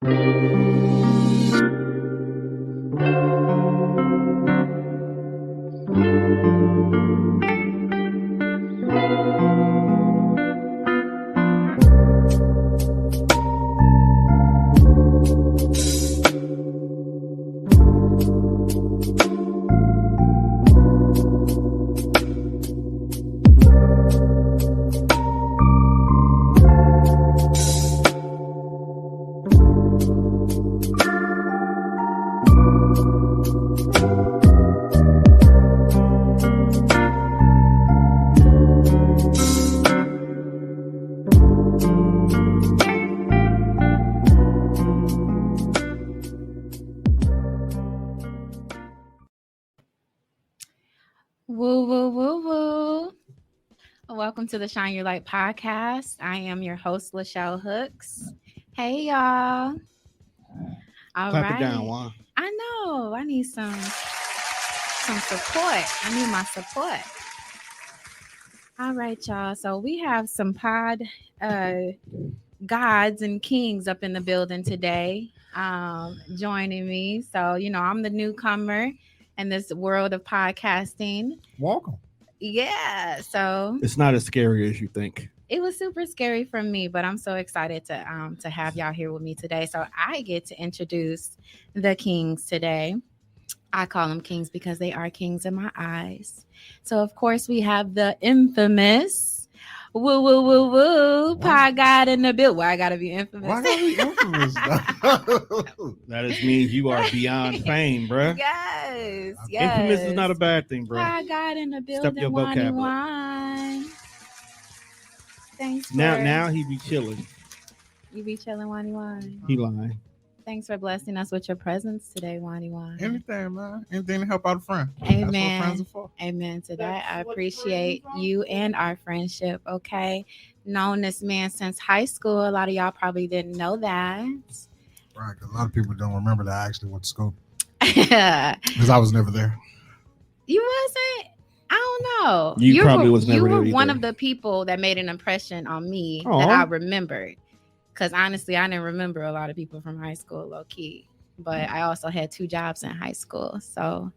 Woo, woo, woo, woo. Welcome to the Shine Your Light podcast. I am your host, Lachelle Hooks. Hey, y'all. All Clap right. it down, Juan. I know. I need some support. I need my support. All right, y'all. So we have some pod gods and kings up in the building today joining me. So, I'm the newcomer in this world of podcasting. Welcome. Yeah. So It's not as scary as you think. it was super scary for me, but I'm so excited to have y'all here with me today. So I get to introduce the kings today. I call them kings because they are kings in my eyes. So of course we have the infamous woo woo woo woo pie god in the build. Why I gotta be infamous? Why gotta be infamous? That just means you are beyond fame, bruh. Yes. Infamous is not a bad thing, bruh. Pie god in the Step building. your vocab up. Wine. Thanks. Now he be chilling. You be chilling, Wani Wine. He lying. Thanks for blessing us with your presence today, Wani Wine. Anything, man. Anything to help out a friend. Amen. That's what friends are for. Amen to that. I appreciate you and our friendship. Okay. Known this man since high school. A lot of y'all probably didn't know that. Right, because a lot of people don't remember that I actually went to school. You Because I was never there. wasn't? I don't know. You probably was never You were there one either. of the people that made an impression on me Aw. that I remembered. Because honestly, I didn't remember a lot of people from high school, low key. But I also had 2 jobs in high school. So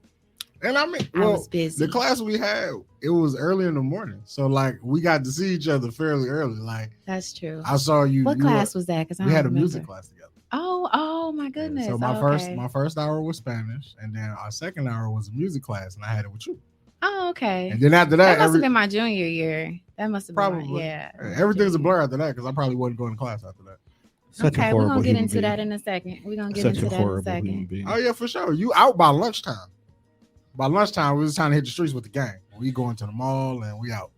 And I mean, I well, was busy. the class we had, it was early in the morning. So, like, we got to see each other fairly early. Like, That's true. I saw you. What you class was that? Because we had a music class together. Oh my goodness. So Okay. my first hour was Spanish, and then our second hour was a music class, and I had it with you. Oh, okay. And then after That that, must have been my junior year. That must have been Probably. yeah. everything's a blur after that because I probably wasn't going to class after that. Such a Okay, we're horrible gonna get human into being. that in a second. We're gonna get Such into a that in a horrible human second. being. Oh yeah, for sure. You out by lunchtime. By lunchtime, we was trying to hit the streets with the gang. We going to the mall and we out.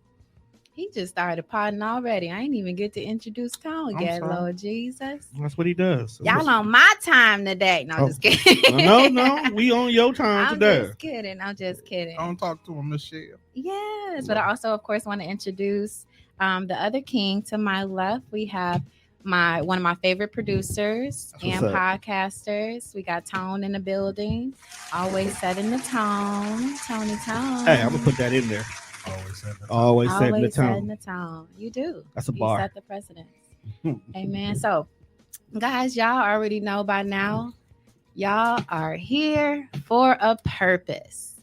He just started potting already. I ain't even get to introduce Tone I'm yet, sorry. Lord Jesus. That's what he does. Y'all on my time today. No, Oh. just kidding. No, we on your time I'm today. just kidding. I'm just kidding. Don't talk to him, Michelle. Yes, but I also, of course, want to introduce the other king to my left. We have one of my favorite producers That's and what's up. podcasters. We got Tone in the building, always setting the tone. Tony Tone. Hey, I'm gonna put that in there. Always said that. Always setting the Always setting tone. the tone. You do. That's a You bar. set the precedence. Amen. So, guys, y'all already know by now, y'all are here for a purpose,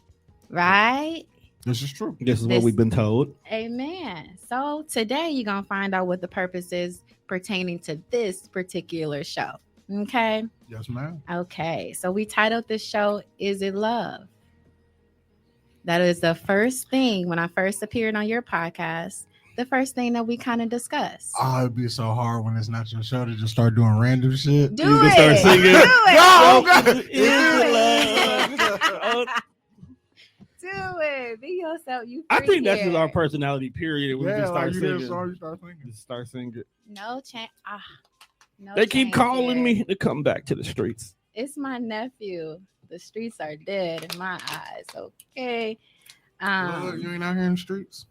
right? This is true. This is what we've been told. Amen. So today you're going to find out what the purpose is pertaining to this particular show. Okay. Yes, ma'am. Okay. So we titled this show, Is It Love? That is the first thing when I first appeared on your podcast, the first thing that we kind of discussed. Oh, it'd be so hard when it's not your show to just start doing random shit. Do You can it. start singing. Do it. No, God. Is it love? Do it. Be yourself. You I free think that's here. just our personality, period. We Yeah, just start like you hear a singing. song, you start singing. Just start singing. No chance. No They keep change calling here. me to come back to the streets. It's my nephew. The streets are dead in my eyes. Okay. Look, you ain't out here in the streets.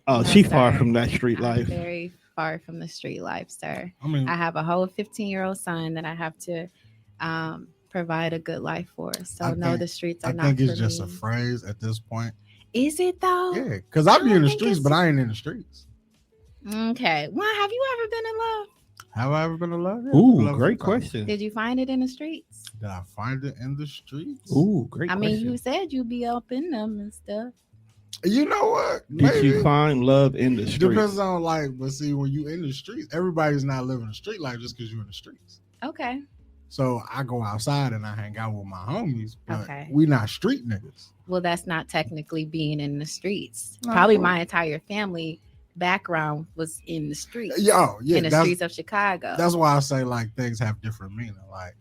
Oh, No, she far sir. from that street I'm life. very far from the street life, sir. I mean, I have a whole 15-year-old son that I have to provide a good life for. So I no, think- the streets are I not think for it's just me. a phrase at this point. Is it though? Yeah, because I be I in the think streets, it's- but I ain't in the streets. Okay. Well, have you ever been in love? Have I ever been in love? Yeah, Ooh, love great sometimes. question. Did you find it in the streets? Did I find it in the streets? Ooh, great I mean, question. you said you'd be up in them and stuff. You know what? Did you find love in the streets? Depends on like, but see, when you in the streets, everybody's not living the street life just because you're in the streets. Okay. So I go outside and I hang out with my homies, but Okay. we not street niggas. Well, that's not technically being in the streets. No, Probably cool. my entire family background was in the streets. Yeah, in the streets of Chicago. That's why I say like things have different meaning. Like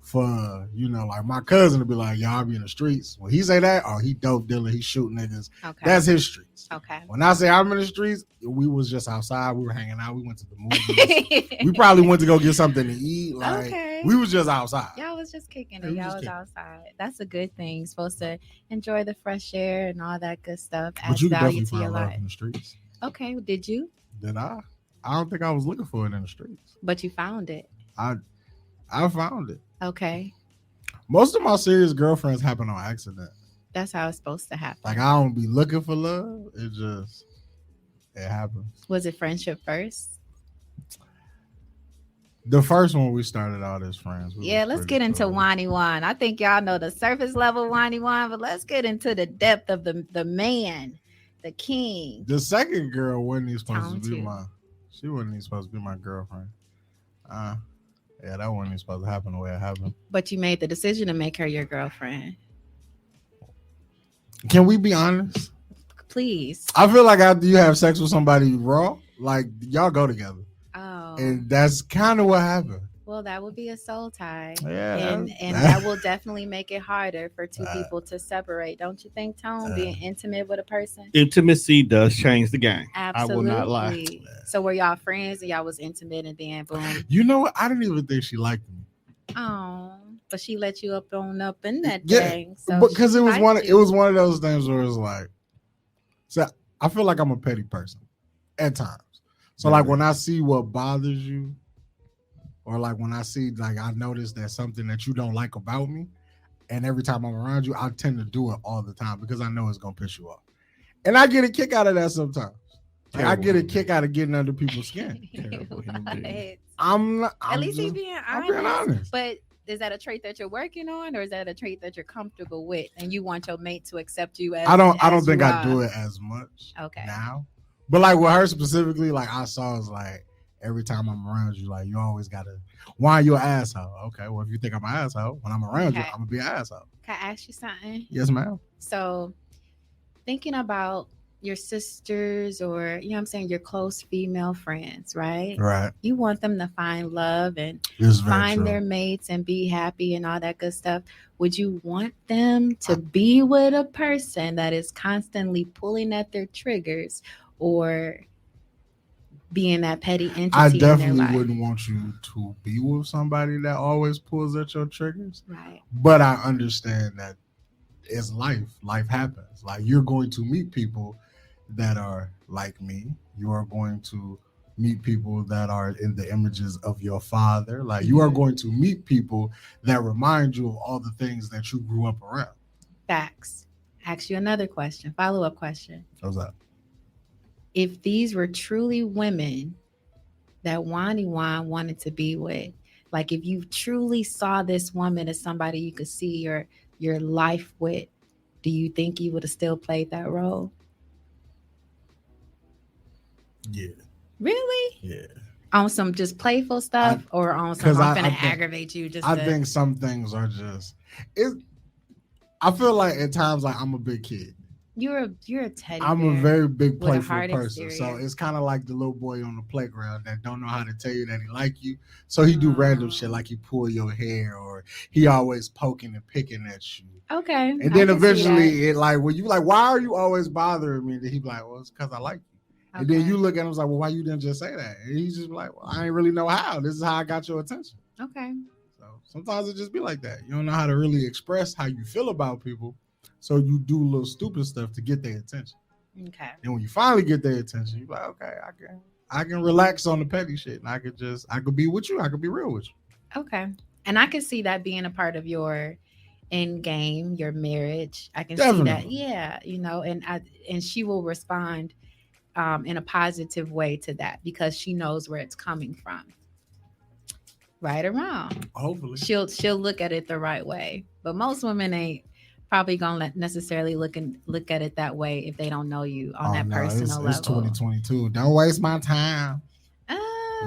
for like my cousin to be like, y'all be in the streets. When he say that, he dope dealer, he shoot niggas. Okay. That's his streets. Okay. When I say I'm in the streets, we was just outside. We were hanging out. We went to the movies. We probably went to go get something to eat. Like Okay. we was just outside. Y'all was just kicking Yeah, it. we Y'all just was kicking. outside. That's a good thing. You're supposed to enjoy the fresh air and all that good stuff. But Adds you can value definitely to your find love life. in the streets. Okay. Did you? Did I? I don't think I was looking for it in the streets. But you found it. I found it. Okay. Most of my serious girlfriends happen on accident. That's how it's supposed to happen. Like I don't be looking for love. It happens. Was it friendship first? The first one we started out as friends. We Yeah, was let's pretty get into cool. Wani Wan. I think y'all know the surface level Wani Wan, but let's get into the depth of the man, the king. The second girl wasn't even supposed Count to be two. she wasn't even supposed to be my girlfriend. Yeah, that wasn't even supposed to happen the way it happened. But you made the decision to make her your girlfriend. Can we be honest? Please. I feel like after you have sex with somebody raw, like y'all go together. Oh. And that's kind of what happened. Well, that would be a soul tie. Yeah. And that will definitely make it harder for two Uh, people to separate. Don't you think, Tone? Being intimate with a person? Intimacy does change the game. Absolutely. I will not lie. So were y'all friends and y'all was intimate and then boom. You know what? I didn't even think she liked me. Oh, but she let you up in that Yeah, thing. So because she it was liked one you. of those things where it's like, so I feel like I'm a petty person at times. So like when I see what bothers you, or like when I see like I notice that something that you don't like about me, and every time I'm around you, I tend to do it all the time because I know it's gonna piss you off, and I get a kick out of that sometimes. Like, I Terrible get a human kick being. out of getting under people's skin. Terrible human being. What? I'm At least he's just- being I'm honest. being honest. But is that a trait that you're working on, or is that a trait that you're comfortable with, and you want your mate to accept you as? I don't as think you I do are? it as much Okay. now. But like with her specifically, like I saw is like every time I'm around you, like you always gotta why are you an asshole? Okay, well if you think I'm an asshole, when I'm around you, Okay. I'm gonna be an asshole. Can I ask you something? Yes, ma'am. So, thinking about your sisters, or you know, what I'm saying, your close female friends, right? Right. You want them to find love and This is very find true. their mates and be happy and all that good stuff. Would you want them to be with a person that is constantly pulling at their triggers, or being that petty entity I in their definitely life? wouldn't want you to be with somebody that always pulls at your triggers. Right. But I understand that it's life. Life happens. Like you're going to meet people that are like me. You are going to meet people that are in the images of your father. Like you are going to meet people that remind you of all the things that you grew up around. Facts. Ask you another question, follow-up question. How's that? If these were truly women that Wani Wan wanted to be with, like if you truly saw this woman as somebody you could see your life with, do you think you would have still played that role? Yeah. Really? Yeah. On some just playful stuff, or on some 'cause I'm I gonna think- aggravate you? Just I to, think some things are just I feel like at times like I'm a big kid. you're a teddy I'm bear. a very big with a playful hard person. So exterior. it's kind of like the little boy on the playground that don't know how to tell you that he like you. So he do random shit like he pull your hair, or he always poking and picking at you. Okay. And I then can see eventually it like when you like, why are you always bothering me? Then he be like, well, it's because I like you. that. And then Okay. you look at him like, well, why you didn't just say that? And he's just like, well, I ain't really know how. This is how I got your attention. Okay. So sometimes it just be like that. You don't know how to really express how you feel about people. So you do little stupid stuff to get their attention. Okay. And when you finally get their attention, you're like, okay, I can relax on the petty shit. And I could be with you. I could be real with you. Okay. And I can see that being a part of your end game, your marriage. I can see Definitely. that. Yeah, you know, and she will respond in a positive way to that because she knows where it's coming from. right or wrong. Hopefully. She'll look at it the right way. But most women ain't probably gonna necessarily look at it that way if they don't know you on that personal it's level. 2022. Don't waste my time. Uh,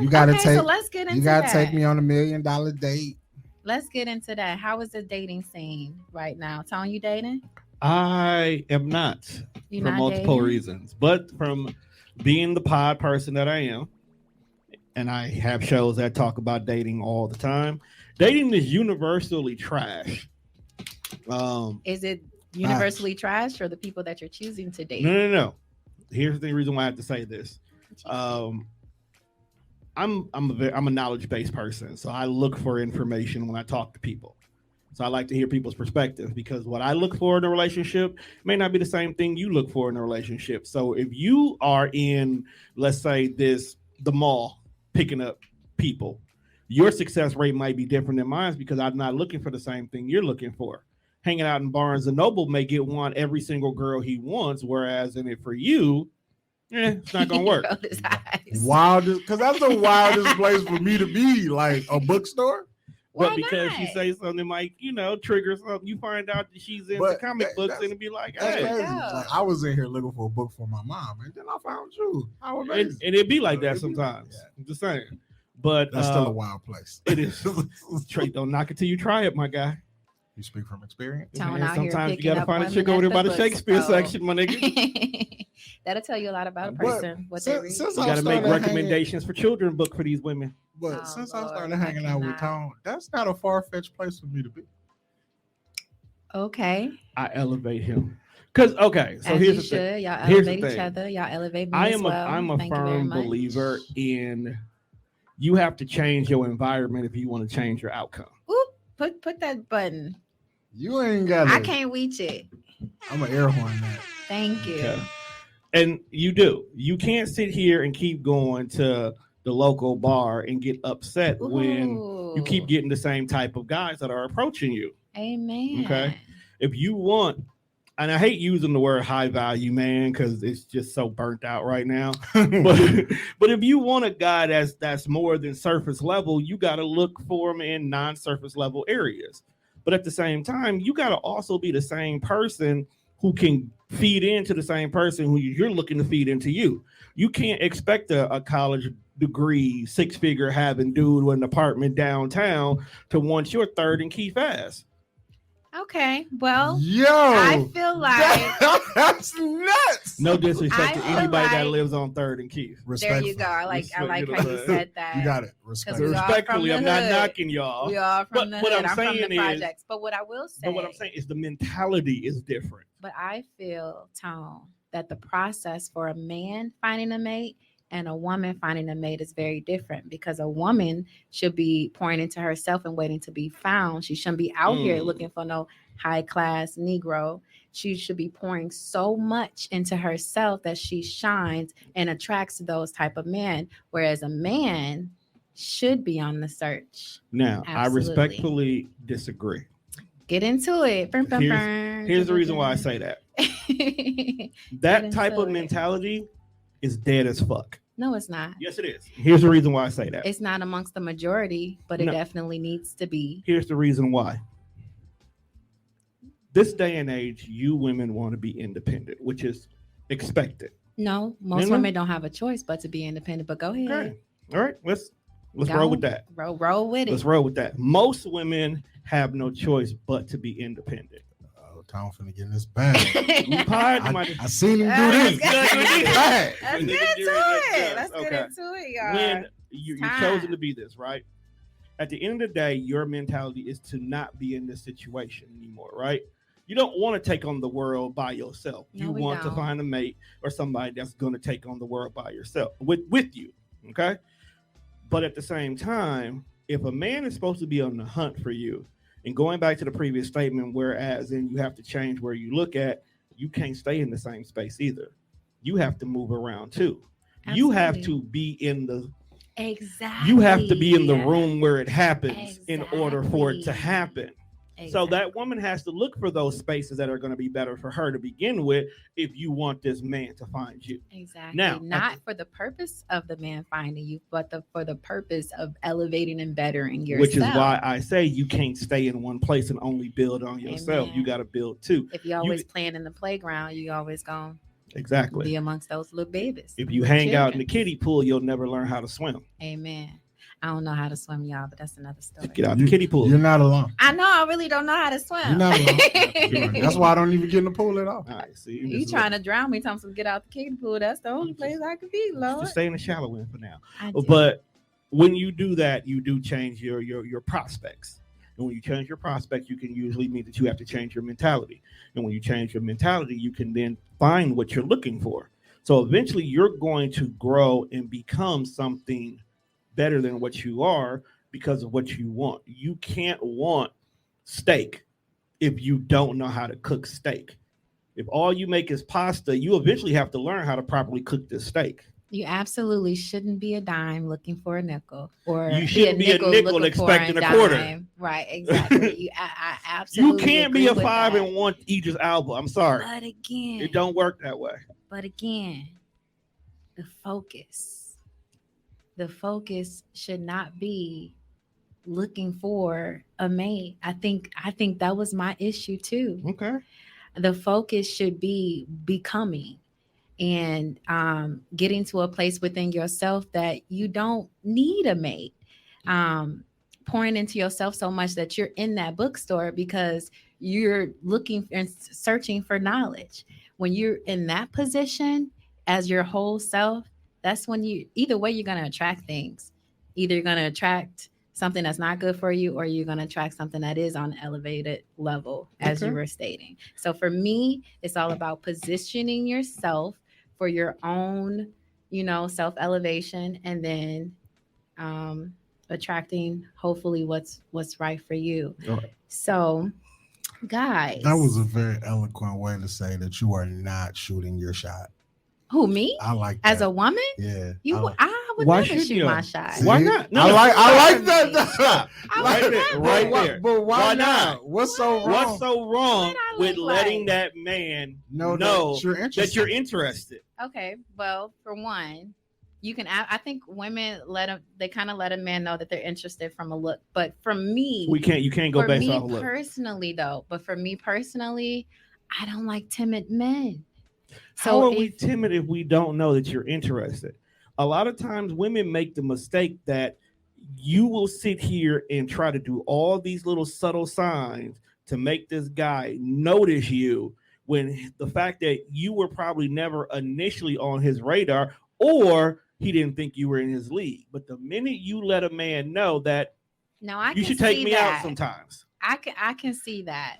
You gotta okay, take. so let's get into You gotta that. take me on $1 million date. Let's get into that. How is the dating scene right now? Tone, you dating? I am not You for not multiple dating? reasons, but from being the pod person that I am, and I have shows that talk about dating all the time. Dating is universally trash. Is it universally trash for the people that you're choosing to date? No. Here's the reason why I have to say this. I'm a knowledge based person, so I look for information when I talk to people. So I like to hear people's perspective because what I look for in a relationship may not be the same thing you look for in a relationship. So if you are in, let's say, the mall picking up people, your success rate might be different than mine because I'm not looking for the same thing you're looking for. Hanging out in Barnes and Noble may get one every single girl he wants, whereas in it for you, it's not gonna work. Wildest, because that's the wildest place for me to be, like a bookstore. But Why because not? you say something like, trigger something, you find out that she's into comic books and it'd be like, That's hey. crazy. go. Like, I was in here looking for a book for my mom, and then I found you. How amazing. And it'd be like that It'd be like sometimes. that. I'm just saying. But That's still a wild place. it is. Straight, don't knock it till you try it, my guy. You speak from experience. Tone Man, out here sometimes you picking gotta up find a women chick over there at by the the Shakespeare bookstore. section, my nigga. That'll tell you a lot about a But person. What they read. since You I gotta make started recommendations for children book for these women. But Oh, since Lord, I started I hanging out with cannot. Tone, that's not a far-fetched place for me to be. Okay. I elevate him. Cause okay, so As here's you the thing. should. Y'all Here's the elevate each thing. other. Y'all elevate me I as am well. I'm a Thank you very firm much. believer in you have to change your environment if you want to change your outcome. Oop, put that button. You ain't got I can't reach it. I'm an air horn that. Thank you. Okay. And you do. You can't sit here and keep going to the local bar and get upset when you keep Ooh. getting the same type of guys that are approaching you. Amen. Okay. If you want, and I hate using the word high value man because it's just so burnt out right now. But if you want a guy that's more than surface level, you got to look for him in non-surface level areas. But at the same time, you got to also be the same person who can feed into the same person who you're looking to feed into you. You can't expect a college degree, 6-figure having dude with an apartment downtown to want your third and key fast. Okay. Well, Yo, I feel like that's nuts. No disrespect I to feel anybody that like- lives on third and Keith. there you go. I like how you said that. You got it. Respect. We are Respectfully, from I'm the not hood. knocking y'all. We are from But the what hood. I'm I'm from saying the is- projects. But what I will say, But what I'm saying is the mentality is different. but I feel, Tone, that the process for a man finding a mate and a woman finding a mate is very different because a woman should be pouring into herself and waiting to be found. She shouldn't be out here looking for no high class Negro. She should be pouring so much into herself that she shines and attracts those type of men. Whereas a man should be on the search. Now, Absolutely. I respectfully disagree. Get into it. Burn, burn, burn. Here's the reason why I say that. That type of into it. mentality is dead as fuck. No, it's not. Yes, it is. Here's the reason why I say that. It's not amongst the majority, but it No. definitely needs to be. Here's the reason why. This day and age, you women want to be independent, which is expected. No, most No. women don't have a choice but to be independent. But go ahead. Okay. All right. Let's Go. roll with that. Roll with Let's it. roll with that. Most women have no choice but to be independent. Oh, Tom finna get in this bag. You pod, my- I seen him do Let's this. get into it. Bag. Let's Nigga, get into you're it. just- Let's okay. get into it, y'all. When you're time. chosen to be this, right? At the end of the day, your mentality is to not be in this situation anymore, right? You don't want to take on the world by yourself. No, You we want to don't. find a mate or somebody that's going to take on the world by yourself with you, okay? But at the same time, if a man is supposed to be on the hunt for you, and going back to the previous statement, whereas in you have to change where you look at, you can't stay in the same space either. You have to move around too. You have Absolutely. to be in the Exactly. you have to be in the room where it happens in order for it to Exactly. happen. So that woman has to look for those spaces that are going to be better for her to begin with if you want this man to find you. Exactly. Now, not for the purpose of the man finding you, but for the purpose of elevating and bettering yourself. Which is why I say you can't stay in one place and only build on yourself. Amen. You got to build too. If you're always playing in the playground, you always going exactly be amongst those little babies. If you hang out in the kiddie pool, you'll never learn how to swim. Amen. I don't know how to swim, y'all, but that's another story. Get out the kiddie pool. You're not alone. I know. I really don't know how to swim. You're not alone. That's why I don't even get in the pool at all. All right, see, you trying to drown me? Telling me get out the kiddie pool. That's the only place I could be, Lord. Just stay in the shallow end for now. But when you do that, you do change your prospects. And when you change your prospects, you can usually mean that you have to change your mentality. And when you change your mentality, you can then find what you're looking for. So eventually, you're going to grow and become something better than what you are because of what you want. You can't want steak if you don't know how to cook steak. If all you make is pasta, you eventually have to learn how to properly cook this steak. You absolutely shouldn't be a dime looking for a nickel, or you shouldn't be a nickel expecting a quarter. Right, exactly. I absolutely. You can't be a 5-and-1 Idris Elba. I'm sorry, but again, it don't work that way. But again, the focus should not be looking for a mate. I think that was my issue too. Okay. The focus should be becoming and getting to a place within yourself that you don't need a mate. Pouring into yourself so much that you're in that bookstore because you're looking and searching for knowledge. When you're in that position as your whole self, that's when either way, you're going to attract things. Either you're going to attract something that's not good for you, or you're going to attract something that is on an elevated level, as you were stating. So for me, it's all about positioning yourself for your own, self-elevation, and then attracting hopefully what's right for you. Right. So guys, that was a very eloquent way to say that you are not shooting your shot. Who, me? I like that. As a woman? Yeah. I would never shoot my shot. See? Why not? No, I like that. Right there. But why not? What's so wrong? What's so wrong with letting that man know that you're interested? Okay, well, for one, you can. I think women they kind of let a man know that they're interested from a look. But for me, you can't go based off a look. For me personally, I don't like timid men. How are we timid if we don't know that you're interested? A lot of times women make the mistake that you will sit here and try to do all these little subtle signs to make this guy notice you, when the fact that you were probably never initially on his radar, or he didn't think you were in his league. But the minute you let a man know that you should take me out sometimes. I can see that.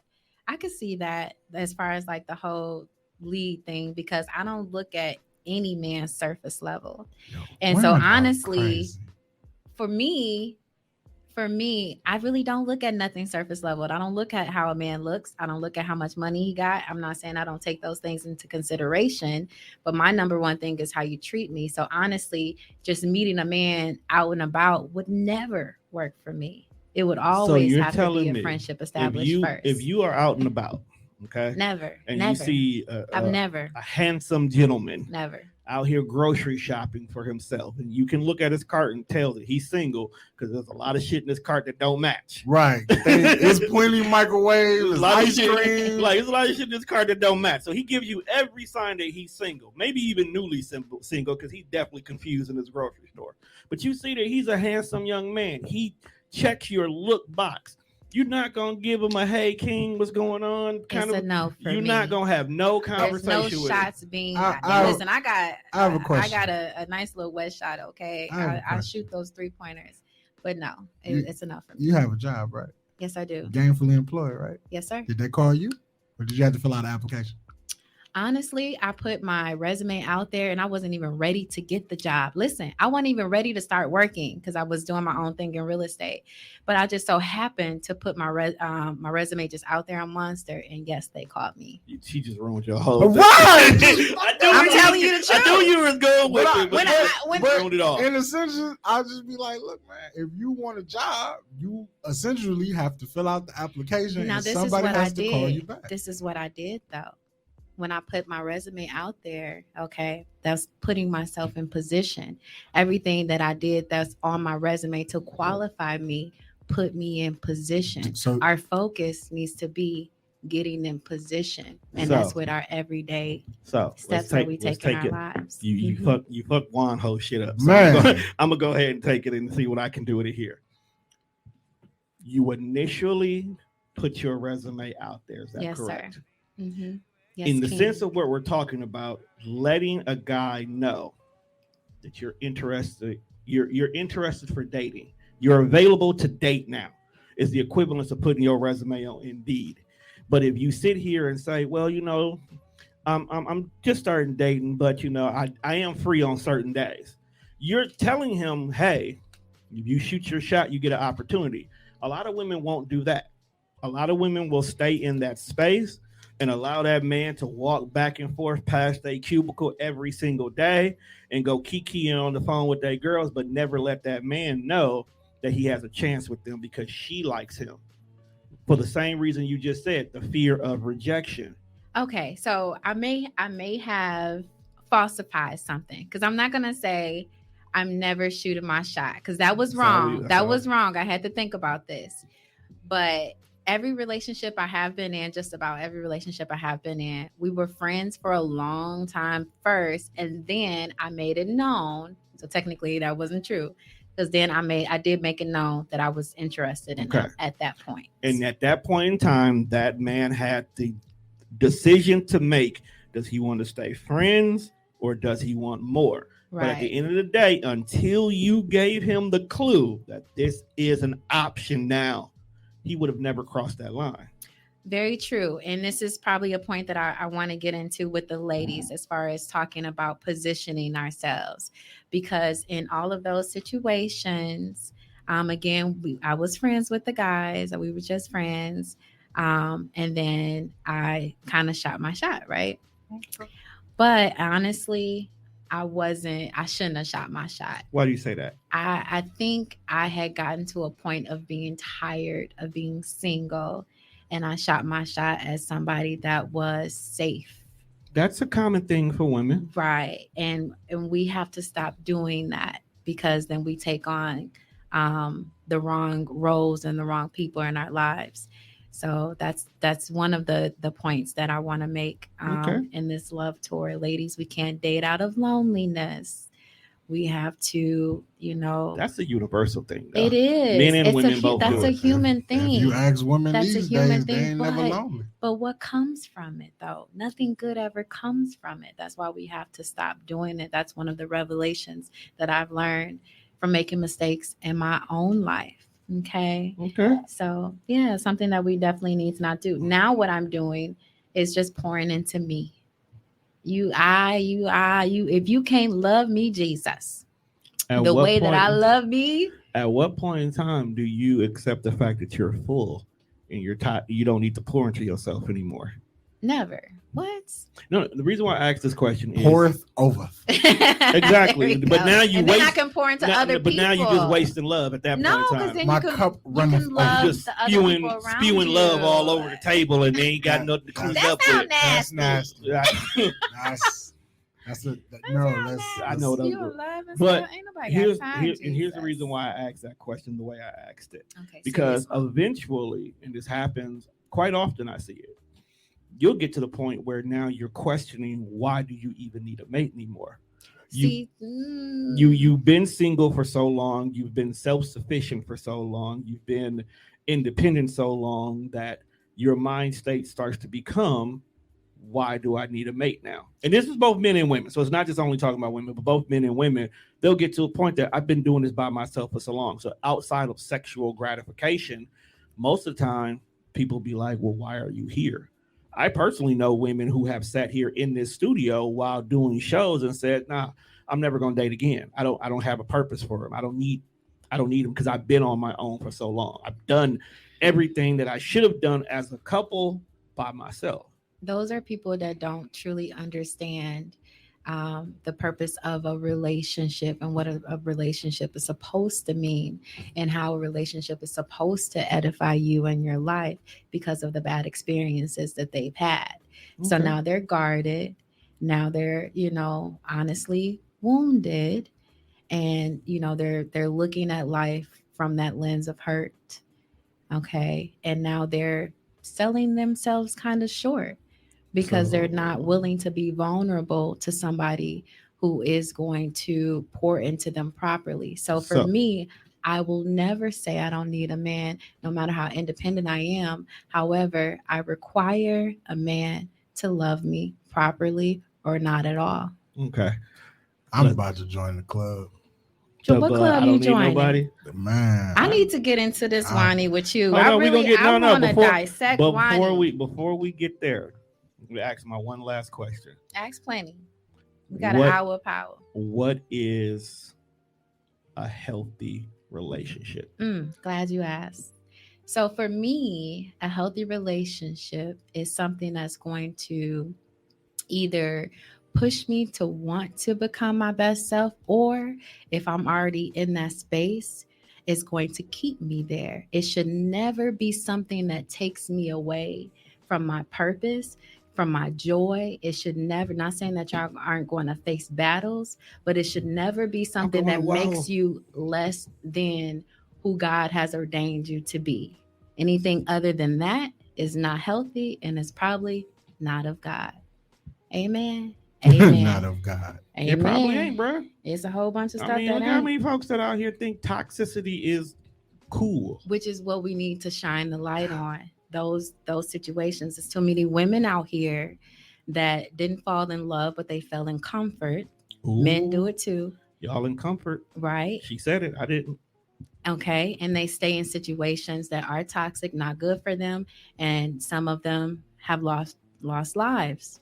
I can see that as far as like the whole lead thing, because I don't look at any man's surface level. And so honestly, for me, I really don't look at nothing surface level. I don't look at how a man looks. I don't look at how much money he got. I'm not saying I don't take those things into consideration, but my number one thing is how you treat me. So honestly, just meeting a man out and about would never work for me. It would always have to be a friendship established first. If you are out and about, okay, never, you see a handsome gentleman, never out here grocery shopping for himself, and you can look at his cart and tell that he's single because there's a lot of shit in this cart that don't match. Right, there's plenty of microwaves, ice cream, like there's a lot of shit in this cart that don't match. So he gives you every sign that he's single, maybe even newly single, because he's definitely confused in his grocery store. But you see that he's a handsome young man. He checks your look box. You're not gonna give him a "Hey King, what's going on?" It's a no for You're me. Not gonna have no conversation. There's no with shots him. being. Listen, I have a question. I got a nice little wet shot. Okay, I shoot those 3-pointers, but no, it's enough for me. You have a job, right? Yes, I do. Gainfully employed, right? Yes, sir. Did they call you, or did you have to fill out an application? Honestly, I put my resume out there and I wasn't even ready to get the job. Listen, I wasn't even ready to start working because I was doing my own thing in real estate. But I just so happened to put my my resume just out there on Monster, and yes, they called me. She just ruined your whole thing. Right. I'm telling you the I truth. knew you was going with it, but When ruined it all. In essential, I'll just be like, look, man, if you want a job, you essentially have to fill out the application Now, and this is somebody what I has to call you did. back. This is what I did, though. When I put my resume out there, okay, that's putting myself in position. Everything that I did that's on my resume to qualify me, put me in position. So Our focus needs to be getting in position. And So- that's what our everyday So steps that we take in our lives. You Mhm. fuck Juan whole shit up. So Man. I'm gonna go ahead and take it and see what I can do with it here. You initially put your resume out there. Is that Yes, sir. correct? Mhm. Yes, In the King. sense of what we're talking about, letting a guy know that you're interested, you're interested for dating. You're available to date now. Is the equivalence of putting your resume on Indeed. But if you sit here and say, well, I'm just starting dating, but I am free on certain days. You're telling him, hey, if you shoot your shot, you get an opportunity. A lot of women won't do that. A lot of women will stay in that space and allow that man to walk back and forth past their cubicle every single day and go kikiing on the phone with their girls, but never let that man know that he has a chance with them because she likes him. For the same reason you just said, the fear of rejection. Okay, so I may have falsified something because I'm not gonna say I'm never shooting my shot because that was wrong. That was wrong. I had to think about this. But every relationship I have been in, just about every relationship I have been in, we were friends for a long time first, and then I made it known. So technically that wasn't true. Because then I did make it known that I was interested in him at that point. And at that point in time, that man had the decision to make. Does he want to stay friends or does he want more? Right. But at the end of the day, until you gave him the clue that this is an option now, he would have never crossed that line. Very true. And this is probably a point that I want to get into with the ladies as far as talking about positioning ourselves. Because in all of those situations, again, I was friends with the guys. We were just friends. And then I kind of shot my shot, right? But honestly, I shouldn't have shot my shot. Why do you say that? I think I had gotten to a point of being tired of being single. And I shot my shot as somebody that was safe. That's a common thing for women. Right. And we have to stop doing that because then we take on the wrong roles and the wrong people in our lives. So that's one of the points that I want to make in this love tour. Ladies, we can't date out of loneliness. We have to, That's a universal thing, though. It is. Men and women both do That's it. a human thing. If you ask women That's a these human days, they thing, ain't never lonely. But what comes from it, though? Nothing good ever comes from it. That's why we have to stop doing it. That's one of the revelations that I've learned from making mistakes in my own life. Okay. So, yeah, something that we definitely need to not do. Now, what I'm doing is just pouring into me. You. If you can't love me, Jesus, the way that I love me. At what point in time do you accept the fact that you're full and you're tired? You don't need to pour into yourself anymore. Never. What? No, the reason why I asked this question is Poureth over. Exactly. But now you then I can pour into other people. But now you're just wasting love at that point in because time. then My you can, cup runneth over. love Just the other people around spewing you. love all over the table, and they ain't got nothing to clean up with. That's nasty. Yeah. That's it. No, that's I know those. You love and But stuff. Ain't nobody here's got time, the reason why I asked that question the way I asked it. Okay, Because seriously. eventually, and this happens quite often, I see it. You'll get to the point where now you're questioning, why do you even need a mate anymore? You've been single for so long, you've been self-sufficient for so long, you've been independent so long that your mind state starts to become, why do I need a mate now? And this is both men and women. So it's not just only talking about women, but both men and women, they'll get to a point that I've been doing this by myself for so long. So outside of sexual gratification, most of the time people be like, well, why are you here? I personally know women who have sat here in this studio while doing shows and said, "Nah, I'm never going to date again. I don't have a purpose for him. I don't need him because I've been on my own for so long. I've done everything that I should have done as a couple by myself." Those are people that don't truly understand the purpose of a relationship and what a relationship is supposed to mean and how a relationship is supposed to edify you and your life because of the bad experiences that they've had. So Okay. now they're guarded. Now they're, honestly wounded, and they're looking at life from that lens of hurt. Okay. And now they're selling themselves kind of short because they're not willing to be vulnerable to somebody who is going to pour into them properly. So for So- me, I will never say I don't need a man, no matter how independent I am. However, I require a man to love me properly or not at all. Okay. I'm about to join the club. So what I club don't you need joining? nobody. Man, I need to get into this Wani with you. Hold I on, we really, gonna get- I no, want to before- dissect But Wani. before we get there, we ask my one last question. Ask plenty. We got What- an hour of power. What is a healthy relationship? Glad you asked. So for me, a healthy relationship is something that's going to either push me to want to become my best self, or if I'm already in that space, it's going to keep me there. It should never be something that takes me away from my purpose, from my joy. It should never, not saying that y'all aren't going to face battles, but it should never be something that makes you less than who God has ordained you to be. Anything other than that is not healthy and is probably not of God. Amen. Amen. not of God. Amen. It probably ain't, bro. It's a whole bunch of stuff I mean, that look how ain't, many folks that out here think toxicity is cool. which is what we need to shine the light on. Those situations. There's too many women out here that didn't fall in love, but they fell in comfort. Men do Ooh, it too, Y'all in comfort. right? She said it. I didn't. Okay. And they stay in situations that are toxic, not good for them. And some of them have lost lives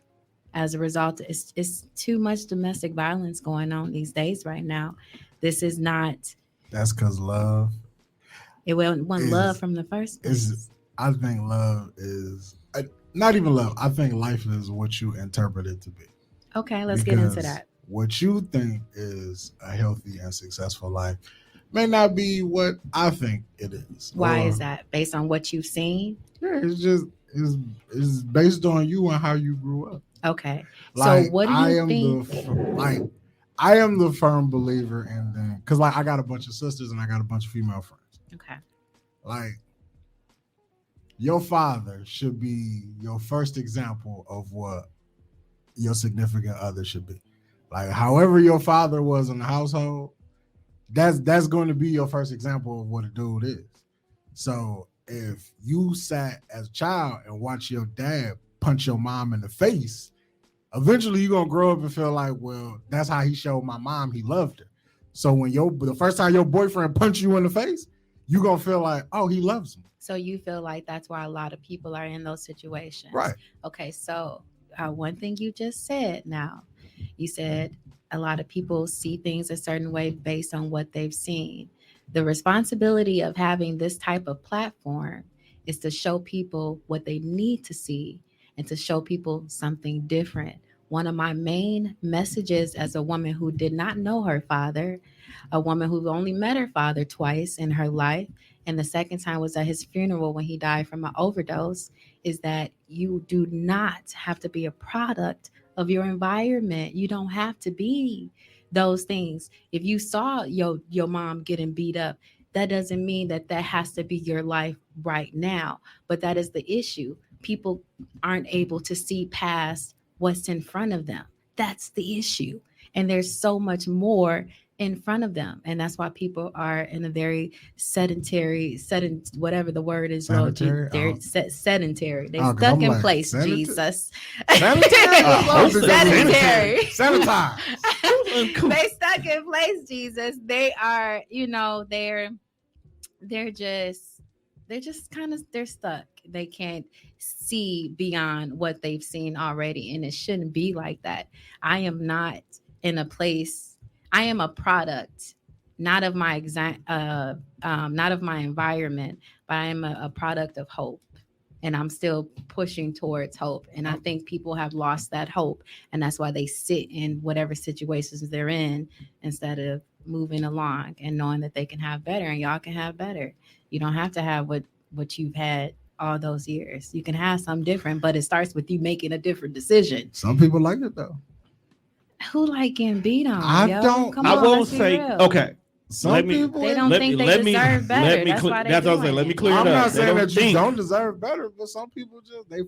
as a result. It's too much domestic violence going on these days right now. This is not, That's because love. it wasn't Is- love from the first place. is- I think love is not even love. I think life is what you interpret it to be. Okay, let's get into Because that. What you think is a healthy and successful life may not be what I think it is. Why Or- is that? Based on what you've seen? Yeah, it's based on you and how you grew up. Okay. Like, so what do you think? I am the firm believer in them because like I got a bunch of sisters and I got a bunch of female friends. Okay. Like your father should be your first example of what your significant other should be. Like however your father was in the household, that's going to be your first example of what a dude is. So if you sat as a child and watched your dad punch your mom in the face, eventually you're gonna grow up and feel like, well, that's how he showed my mom he loved her. So when the first time your boyfriend punch you in the face, you're gonna feel like, oh, he loves me. So you feel like that's why a lot of people are in those situations. Right. Okay. So one thing you just said now, you said a lot of people see things a certain way based on what they've seen. The responsibility of having this type of platform is to show people what they need to see and to show people something different. One of my main messages as a woman who did not know her father, a woman who only met her father twice in her life, and the second time was at his funeral when he died from an overdose, is that you do not have to be a product of your environment. You don't have to be those things. If you saw your mom getting beat up, that doesn't mean that has to be your life right now. But that is the issue. People aren't able to see past what's in front of them. That's the issue. And there's so much more in front of them. And that's why people are in a very sedentary, whatever the word is, Sedentary? they're Oh. Sedentary. They Oh, 'cause stuck I'm in like, place, sedentary? Jesus. Sedentary. Sedentary. Sanitize. They stuck in place, Jesus. They are, they're just they're just they're stuck. They can't see beyond what they've seen already, and it shouldn't be like that. I am not in a place. I am a product, not of my not of my environment, but I am a product of hope, and I'm still pushing towards hope. And I think people have lost that hope, and that's why they sit in whatever situations they're in instead of moving along and knowing that they can have better, and y'all can have better. You don't have to have what you've had all those years. You can have something different, but it starts with you making a different decision. Some people like it though. Who like getting beat on? I yo? don't- Come I on, will let's be say, real. okay. Some Let me- people. They don't Let think me- they let me- deserve better. let me That's cle- why they that's what I'm saying. doing Let me it. clear it I'm up. not They saying don't that you think- don't deserve better, but some people just they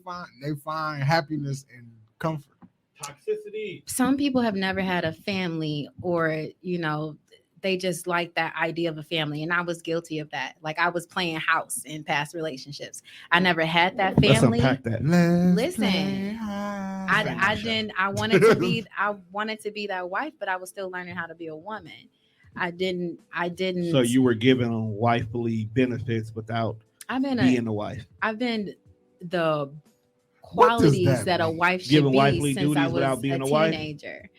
find happiness in comfort. Toxicity. Some people have never had a family, or they just like that idea of a family, and I was guilty of that. Like, I was playing house in past relationships. I never had that Let's family. unpack that. Listen, I didn't. I wanted to be. I wanted to be that wife, but I was still learning how to be a woman. I didn't. So you were given wifely benefits without I've been being a wife. I've been the What does qualities that that a mean? wife should Given be wifely since I duties was without being a a wife? teenager.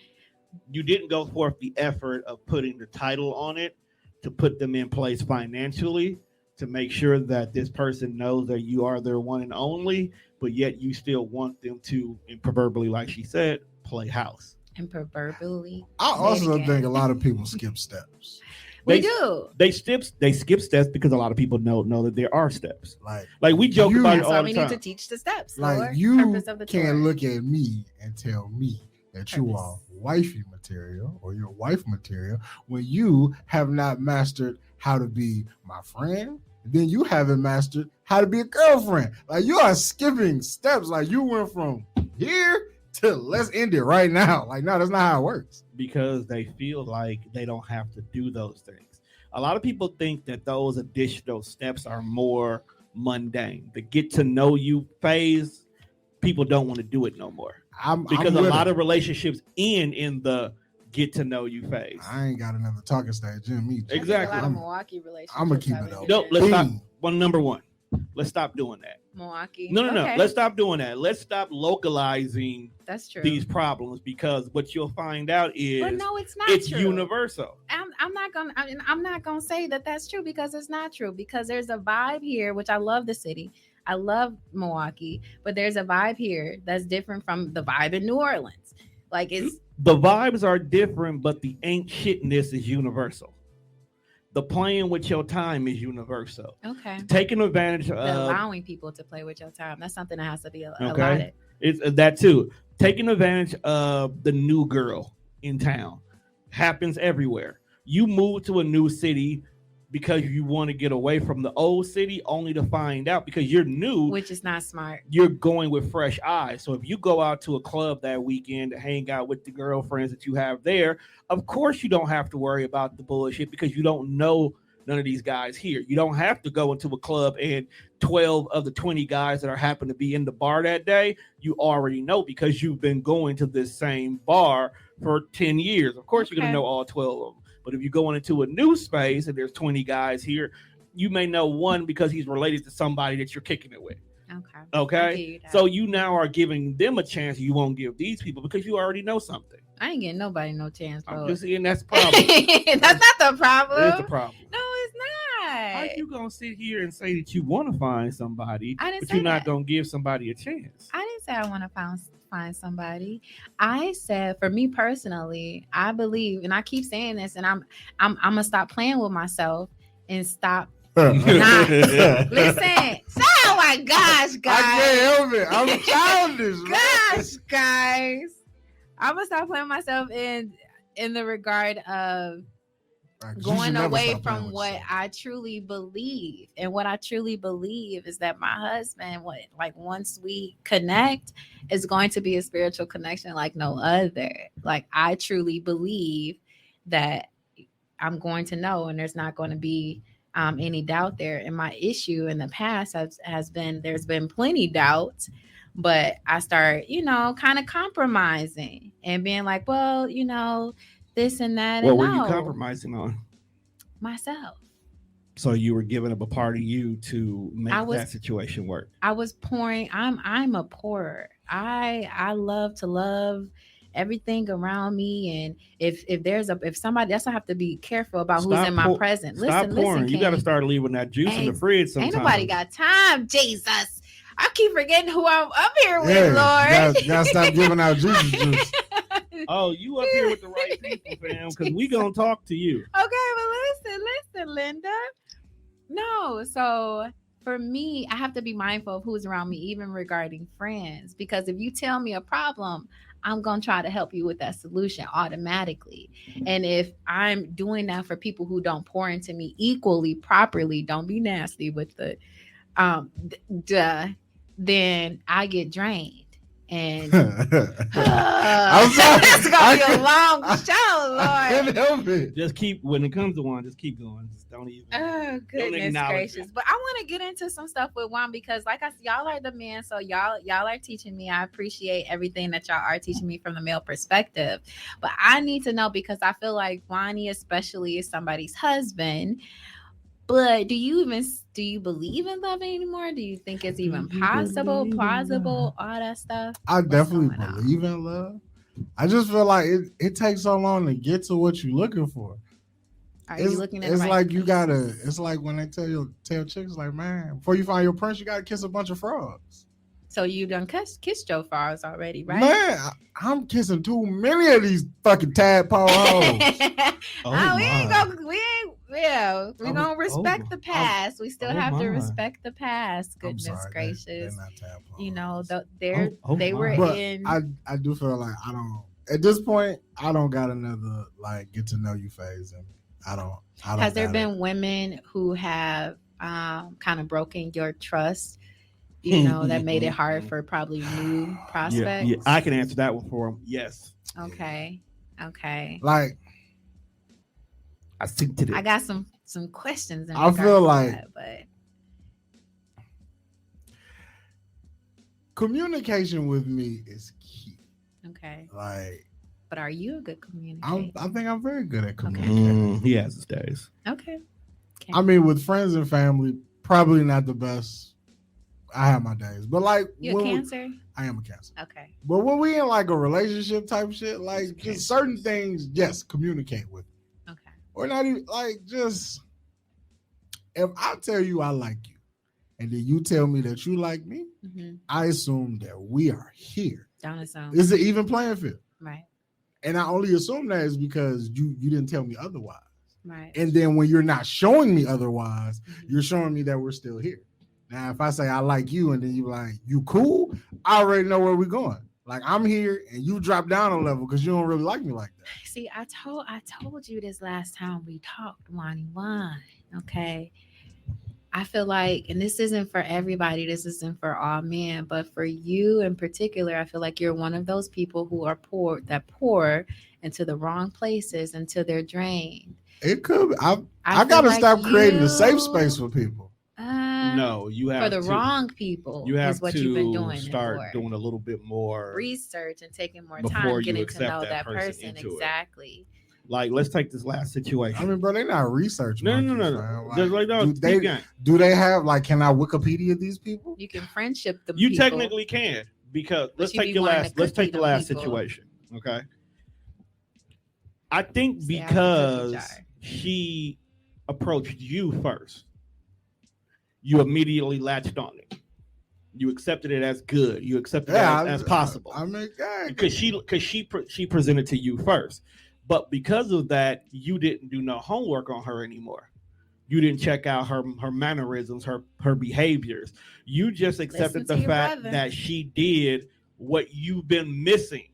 You didn't go forth the effort of putting the title on it to put them in place financially to make sure that this person knows that you are their one and only, but yet you still want them to, and proverbially, like she said, play house. And proverbially, I also again. think a lot of people skip steps. we They- do. They skip steps because a lot of people know that there are steps. Like Like we joke You- about it That's all why the we time. need to teach the steps. like Lord. you Purpose of the can't Torah. look at me and tell me that you Purpose. are wifey material or your wife material when you have not mastered how to be my friend. Then you haven't mastered how to be a girlfriend. Like you are skipping steps. Like you went from here to let's end it right now. Like no, that's not how it works. Because they feel like they don't have to do those things. A lot of people think that those additional steps are more mundane. The get to know you phase, people don't want to do it no more because a lot of relationships end in the get to know you phase. I ain't got another talking stage. Jim, me. I think a Exactly. lot of Milwaukee relationships. I'ma keep have it open. No, ended. let's stop. Boom. Number one. Let's stop doing that. Milwaukee. No. Okay. Let's stop doing that. Let's stop localizing That's true. these problems because what you'll find out is But no, it's not it's true. universal. I'm not gonna say that that's true because it's not true, because there's a vibe here, which I love the city. I love Milwaukee, but there's a vibe here that's different from the vibe in New Orleans. Like it's The vibes are different, but the ain't shitness is universal. The playing with your time is universal. okay. Taking advantage The of allowing people to play with your time. That's something that has to be Okay. allotted. it's that too. Taking advantage of the new girl in town happens everywhere. You move to a new city because you want to get away from the old city, only to find out because you're new. Which is not smart. You're going with fresh eyes. So if you go out to a club that weekend to hang out with the girlfriends that you have there, of course you don't have to worry about the bullshit because you don't know none of these guys here. You don't have to go into a club and 12 of the 20 guys that are happen to be in the bar that day, you already know because you've been going to this same bar for 10 years. Of course, you're going Okay. to know all 12 of them. But if you're going into a new space and there's 20 guys here, you may know one because he's related to somebody that you're kicking it with. Okay. Okay. I give you that. So you now are giving them a chance you won't give these people because you already know something. I ain't getting nobody no chance, I'm bro. just saying that's the problem. That's not the problem. It's the problem. No, it's How not. you gonna sit here and say that you want to find somebody, I didn't but say you're not that. gonna give somebody a chance? I didn't say I want to find somebody. I said for me personally, I believe, and I keep saying this, and I'm gonna stop playing with myself and stop. Listen, oh my gosh, I guys, can't help it. I'm childish. man. gosh, guys, I'm gonna stop playing with myself in the regard of Like, you should going never away stop playing from with what yourself. I truly believe. And what I truly believe is that my husband, once we connect, is going to be a spiritual connection like no other. Like I truly believe that I'm going to know, and there's not going to be any doubt there. And my issue in the past has been there's been plenty doubts, but I start, kind of compromising and being like, well, this and that. What and were you no. compromising on? Myself. So you were giving up a part of you to make I was- that situation work. I was pouring. I'm a pourer. I love to love everything around me, and if somebody, that's why I have to be careful about who's in my presence. Stop pouring. You got to King. start leaving that juice in the Ain't- fridge sometimes. Ain't nobody got time, Jesus. I keep forgetting who I'm up here with, Yeah, Lord. you gotta stop giving out juice. Oh, you up here with the right people, fam, because we gonna talk to you. Okay, but listen, Linda. No, so for me, I have to be mindful of who's around me, even regarding friends, because if you tell me a problem, I'm gonna try to help you with that solution automatically. And if I'm doing that for people who don't pour into me equally, properly, don't be nasty with the then I get drained. And I'm sorry. it's gonna be a long I show, Lord. can't help it. Just keep when it comes to one, just keep going. Just don't even. Oh goodness acknowledge gracious! it. But I want to get into some stuff with Juan because, like I said, y'all are the men, so y'all are teaching me. I appreciate everything that y'all are teaching me from the male perspective. But I need to know because I feel like Wani, especially, is somebody's husband. But do you believe in love anymore? Do you think it's even Do you possible, believe in plausible, all that stuff? I definitely going on? believe in love. I just feel like it takes so long to get to what you're looking for. Are you looking at It's the right like you gotta. places? It's like when they tell chicks like, man, before you find your prince, you gotta kiss a bunch of frogs. So you done kissed your frogs already, right? Man, I'm kissing too many of these fucking tadpole hoes. We ain't we Oh, gonna respect the past. We still oh have to my. respect the past. I'm Goodness sorry, gracious. they're not tadpole You know, hoes. they were my. But in. I do feel like I don't. At this point, I don't got another like get to know you phase in me. I don't. Has there got been it. women who have kind of broken your trust? You know, that made it hard for probably new prospects. Yeah, I can answer that one for him. Yes, Okay. Like I think to this. I got some questions. In I feel regards to like- that, but communication with me is key. okay. Like But are you a good communicator? I think I'm very good at communicating. He has his days. Okay. I mean, with friends and family, probably not the best. I have my days, but like You a when Cancer? I am a Cancer. Okay. But when we in like a relationship type shit, like Cancer. just certain things, yes, communicate with. Okay. Or not even like just if I tell you I like you, and then you tell me that you like me, Mm-hmm. I assume that we are here. Down the zone. It's an even playing field, Right. and I only assume that is because you didn't tell me otherwise. Right. And then when you're not showing me otherwise, Mhm. you're showing me that we're still here. Now, if I say I like you, and then you like you cool, I already know where we're going. Like I'm here, and you drop down a level because you don't really like me like that. See, I told you this last time we talked, Wani Wine. Okay. I feel like, and this isn't for everybody, this isn't for all men, but for you in particular, I feel like you're one of those people who are pour into the wrong places until they're drained. It could. I feel gotta like stop creating a safe you- space for people. No, you have for the to, wrong people. You have is what to you've been doing. start it for. doing a little bit more. Research and taking more before time you getting to accept know that that person person into it. exactly. Like, let's take this last situation. I mean, bro, they're not research. no. monkeys, man. Just like no, Do they have like? Can I Wikipedia these people? You can friendship the you people. technically can because let's you take be your wanting last. to Let's cookie take the them last people. situation. Okay. I think Stay out the cookie because jar. she approached you first, you immediately latched on it. You accepted it as good. You accepted it as possible. I mean, God, because she presented to you first, but because of that, you didn't do no homework on her anymore. You didn't check out her mannerisms, her behaviors. You just accepted Listen to the your fact brother. that she did what you've been missing.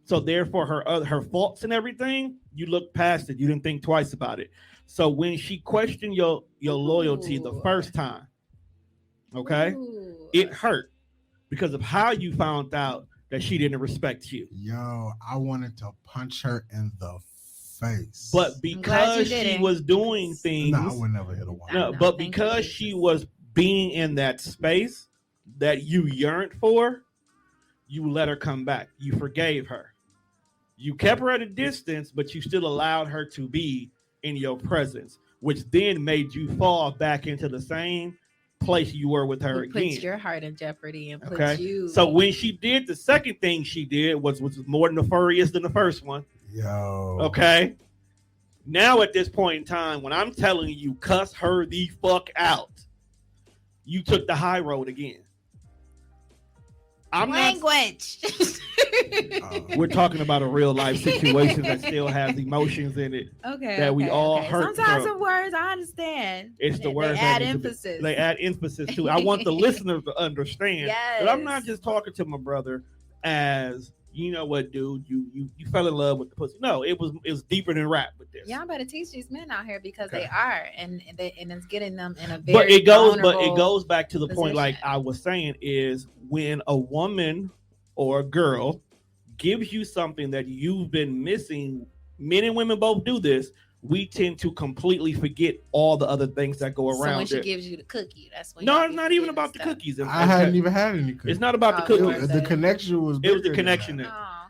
So therefore, her faults and everything, you looked past it. You didn't think twice about it. So when she questioned your loyalty the Ooh. first time, okay, Ooh. it hurt because of how you found out that she didn't respect you. yo, I wanted to punch her in the face. But glad you because she didn't. was doing things, no, I would never hit a woman. I no, know, but thank you, because Jesus. she was being in that space that you yearned for, you let her come back. You forgave her. You kept her at a distance, but you still allowed her to be in your presence. which then made you fall back into the same place you were with her It puts again. your heart in jeopardy and puts Okay. you. So when she did the second thing she did was more nefarious than the first one. Yo. Okay. Now at this point in time, when I'm telling you cuss her the fuck out, you took the high road again. I'm not. language. We're talking about a real life situation that still has emotions in it. Okay. that we all hurt Sometimes from. the words I understand. It's the They words add that need to be- emphasis. They add emphasis to it. I want the listeners to understand that I'm not Yes. just talking to my brother as, you know what, dude, you fell in love with the pussy. No, it was deeper than rap with this. Y'all better teach these men out here because Okay. they are, and it's getting them in a very. But it vulnerable goes back to the point, like position. I was saying, is when a woman or a girl gives you something that you've been missing. Men and women both do this. We tend to completely forget all the other things that go So around when she it. gives you the cookie, that's when. No, y'all it's be not even forgetting about the stuff. cookies. I hadn't even had any cookies. It's not about the Oh, cookies. Lord. The connection was. It was the bigger than connection that. there. Oh,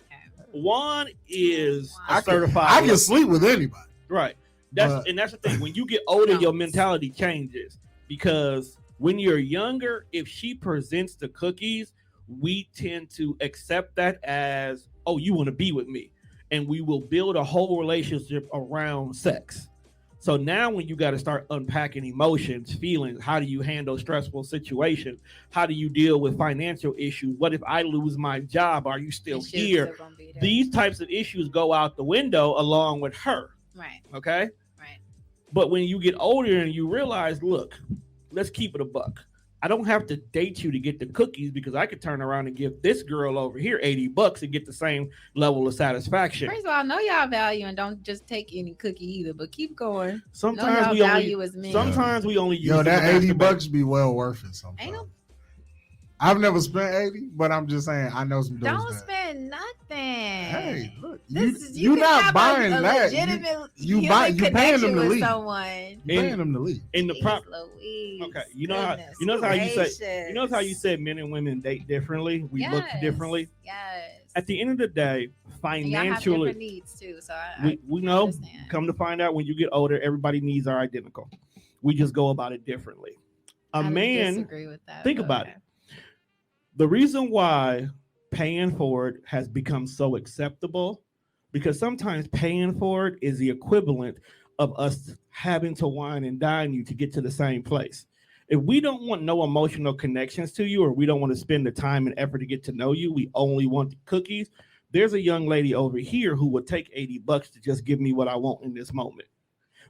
okay. One is I a I can, certified. I can sleep with anybody. Right. But- That's the thing. When you get older, your Don't. mentality changes because when you're younger, if she presents the cookies, we tend to accept that as, oh, you want to be with me, and we will build a whole relationship around sex. So now when you got to start unpacking emotions, feelings, how do you handle stressful situations? How do you deal with financial issues? What if I lose my job? Are you still And she's here? still gonna be there. These types of issues go out the window along with her. Right. Okay. Right. But when you get older and you realize, look, let's keep it a buck. I don't have to date you to get the cookies because I could turn around and give this girl over here $80 and get the same level of satisfaction. First of all, know y'all value and don't just take any cookie either. But keep going. Know Sometimes y'all we value only as men. sometimes we only use Yo, it that to 80 masturbate. bucks be well worth it sometimes. Ain't no- I've never spent 80, but I'm just saying I know some dudes Don't that. spend nothing. Hey, look, This is- you can not have buying a that. legitimate you human buy- you paying connection them to with leave. someone. You paying them to leave. In the prop. Jeez Louise. Okay, you know how Goodness you know how you gracious. said men and women date differently. We look Yes, differently. Yes. At the end of the day, And y'all have financially, different needs too. So we know. understand. Come to find out, when you get older, everybody's needs are identical. We just go about it differently. A I man, disagree with that. think but about okay. it. The reason why paying for it has become so acceptable, because sometimes paying for it is the equivalent of us having to wine and dine you to get to the same place. If we don't want no emotional connections to you, or we don't want to spend the time and effort to get to know you, we only want the cookies. There's a young lady over here who would take $80 to just give me what I want in this moment.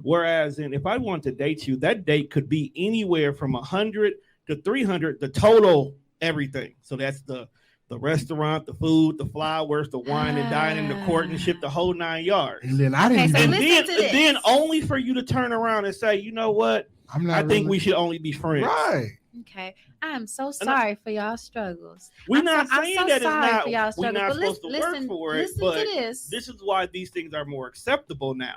Whereas, if I want to date you, that date could be anywhere from 100 to 300, the total everything. So that's the restaurant, the food, the flowers, the wine and dining, the courtship, the whole 9 yards. And then I didn't Okay, so even. And listen then, to and then this. only for you to turn around and say, you know what? I'm I not. think we should only be friends. Right. Okay, I am so sorry for y'all struggles. We're I'm not so- I'm saying so that it's sorry not. for y'all We're struggles, not but supposed to listen- work for it, listen but to this. this is why these things are more acceptable now.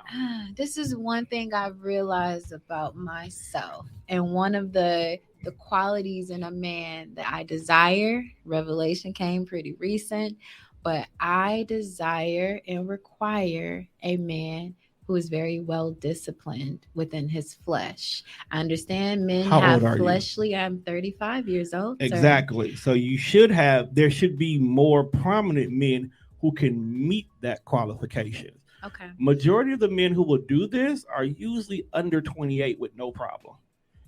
This is one thing I've realized about myself, and one of the qualities in a man that I desire. Revelation came pretty recent, but I desire and require a man who is very well disciplined within his flesh. I understand men How have old are you? fleshly. I'm 35 years old. sir. Exactly. So there should be more prominent men who can meet that qualification. Okay. Majority of the men who will do this are usually under 28 with no problem.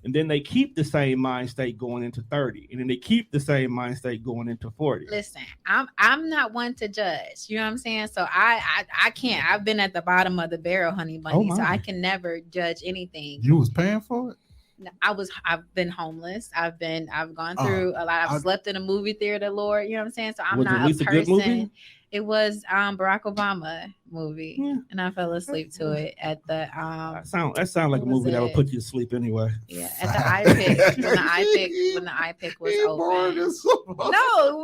And then they keep the same mind state going into 30. And then they keep the same mind state going into 40. Listen, I'm not one to judge. You know what I'm saying? So I can't. I've been at the bottom of the barrel, honey bunny. Oh, so my. I can never judge anything. You was paying for it. I've been homeless. I've gone Oh, through a lot. I've I- slept in a movie theater, Lord. You know what I'm saying? So I'm Was it at not least a a good person. movie? It was Barack Obama movie, Yeah. and I fell asleep to it at the That sounds like a what was movie that would it? put you to sleep anyway. yeah at the iPick when the iPick was open. No,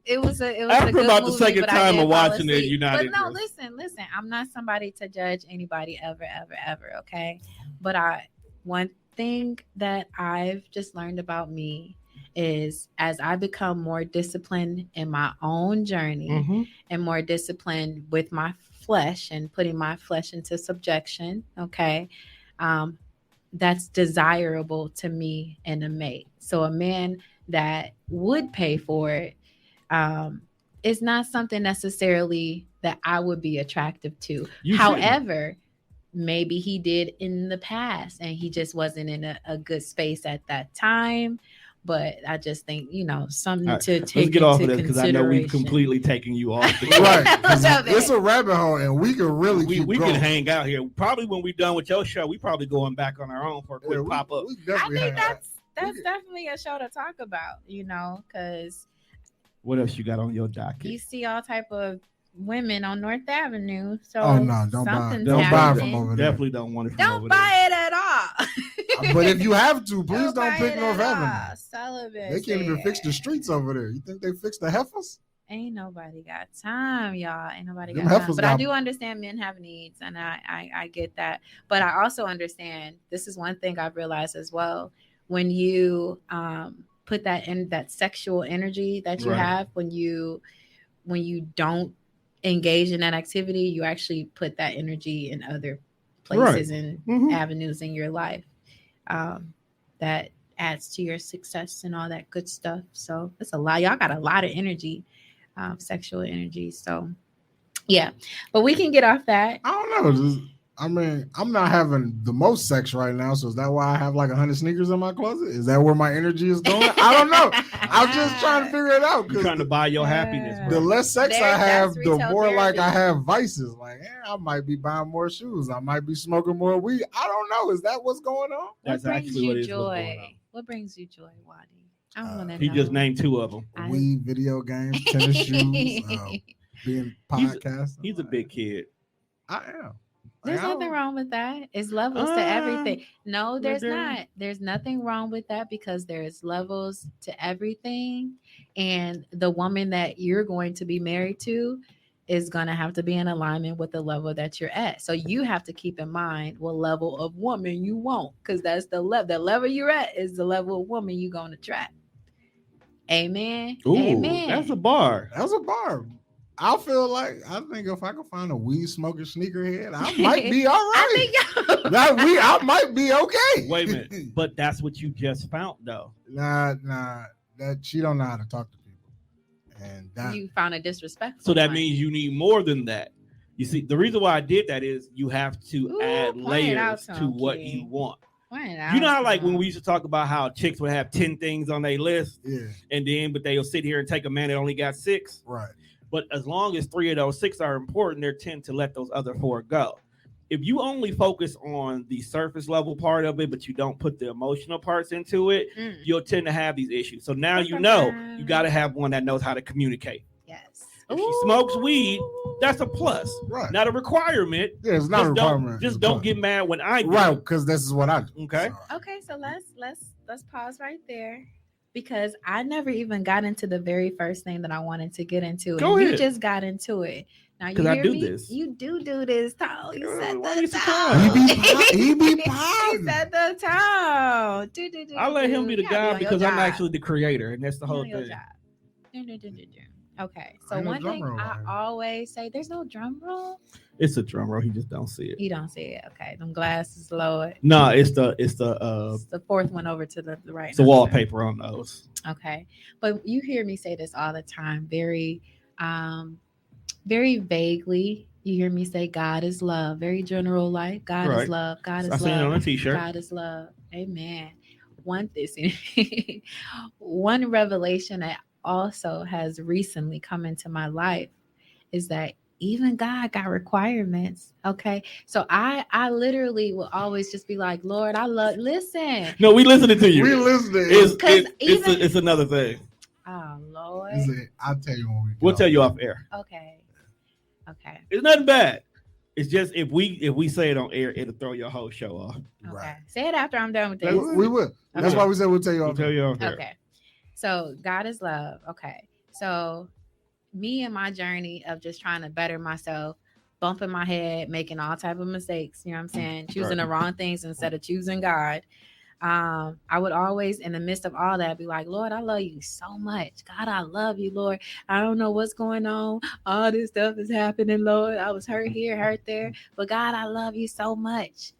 it was a After good about the movie, second but I time did of fall watching it, asleep. you're not But no, interested. listen. I'm not somebody to judge anybody ever. Okay, but one thing that I've just learned about me is as I become more disciplined in my own journey Mhm. and more disciplined with my flesh and putting my flesh into subjection. Okay. that's desirable to me in a mate. So a man that would pay for it, it's not something necessarily that I would be attractive to. However, maybe he did in the past and he just wasn't in a good space at that time. But I just think, something to take let's get off into of this because I know we've completely taken you off the right. It's a rabbit hole, and we can really we can hang out here. Probably when we're done with your show, we probably going back on our own for a quick pop up. I think that's definitely a show to talk about, because what else you got on your docket? You see all type of women on North Avenue. So don't buy from over there. Definitely don't want it from over there. Don't buy it at all. But if you have to, please don't pick North Avenue. Sullivan. They can't even fix the streets over there. You think they fixed the heifers? Ain't nobody got time, y'all. Ain't nobody got time. But I do understand men have needs, and I get that. But I also understand, this is one thing I've realized as well. When you put that in, that sexual energy that you have, when you don't engage in that activity, you actually put that energy in other places and avenues in your life. That adds to your success and all that good stuff. So it's a lot. Y'all got a lot of energy, sexual energy. So yeah, but we can get off that. I don't know. I'm not having the most sex right now. So is that why I have like 100 sneakers in my closet? Is that where my energy is going? I don't know. I'm just trying to figure it out. You're trying to buy your happiness. Bro. The less sex I have, the more like I have vices. Like, I might be buying more shoes. I might be smoking more weed. I don't know. Is that what's going on? That's actually what is going on. What brings you joy, Wadi? I want to know. He just named 2 of them. Weed, video games, tennis shoes, being podcast. He's a big kid. I am. There's nothing wrong with that. It's levels to everything. No, there's not. There's nothing wrong with that because there's levels to everything. And the woman that you're going to be married to is going to have to be in alignment with the level that you're at. So you have to keep in mind what level of woman you want, because that's the level. The level you're at is the level of woman you're going to attract. Amen. Ooh, amen. That's a bar. That's a bar. I think if I could find a weed smoking sneakerhead, I might be all right. I might be okay. Wait a minute, but that's what you just found, though. Nah, that she don't know how to talk to people, and that you found a disrespectful. So that means you need more than that. You see, the reason why I did that is you have to add layers to what you want. You know how like when we used to talk about how chicks would have 10 things on their list, but they'll sit here and take a man that only got 6, right? But as long as 3 of those 6 are important, they tend to let those other 4 go. If you only focus on the surface level part of it, but you don't put the emotional parts into it, you'll tend to have these issues. So now you got to have one that knows how to communicate. Yes. If she smokes weed, that's a plus, right? Not a requirement. Yeah, it's not a requirement. Don't get mad when I do. Right, because this is what I do. Okay. Okay, so let's pause right there. Because I never even got into the very first thing that I wanted to get into. Go ahead. You just got into it. Now you hear me? You do this. Tone. You set the tone. He be popping. He set the tone. I let him be the guy because I'm actually the creator, and that's the whole thing. Okay, so one thing I always say, there's no drum roll. It's a drum roll. He just don't see it. You don't see it. Okay, them glasses lowered. No, it's the 4th one over to the right. It's the wallpaper on those. Okay, but you hear me say this all the time, very, very vaguely. You hear me say, "God is love." Very general, like God is love. God is love. I seen it on a T-shirt. God is love. Amen. One revelation that also has recently come into my life is that even God got requirements. Okay. So I literally will always just be like, Lord, listen. No, we listening to you. We listening. It's another thing. Oh Lord. I'll tell you when we'll tell you off air. Okay. It's nothing bad. It's just if we say it on air, it'll throw your whole show off. Okay. Right. Say it after I'm done with this. We will. That's why we said we'll tell you off air. Okay. So God is love. Okay. So me and my journey of just trying to better myself, bumping my head, making all type of mistakes, you know what I'm saying? Choosing the wrong things instead of choosing God. I would always, in the midst of all that, be like, Lord, I love you so much. God, I love you, Lord. I don't know what's going on. All this stuff is happening, Lord. I was hurt here, hurt there. But God, I love you so much.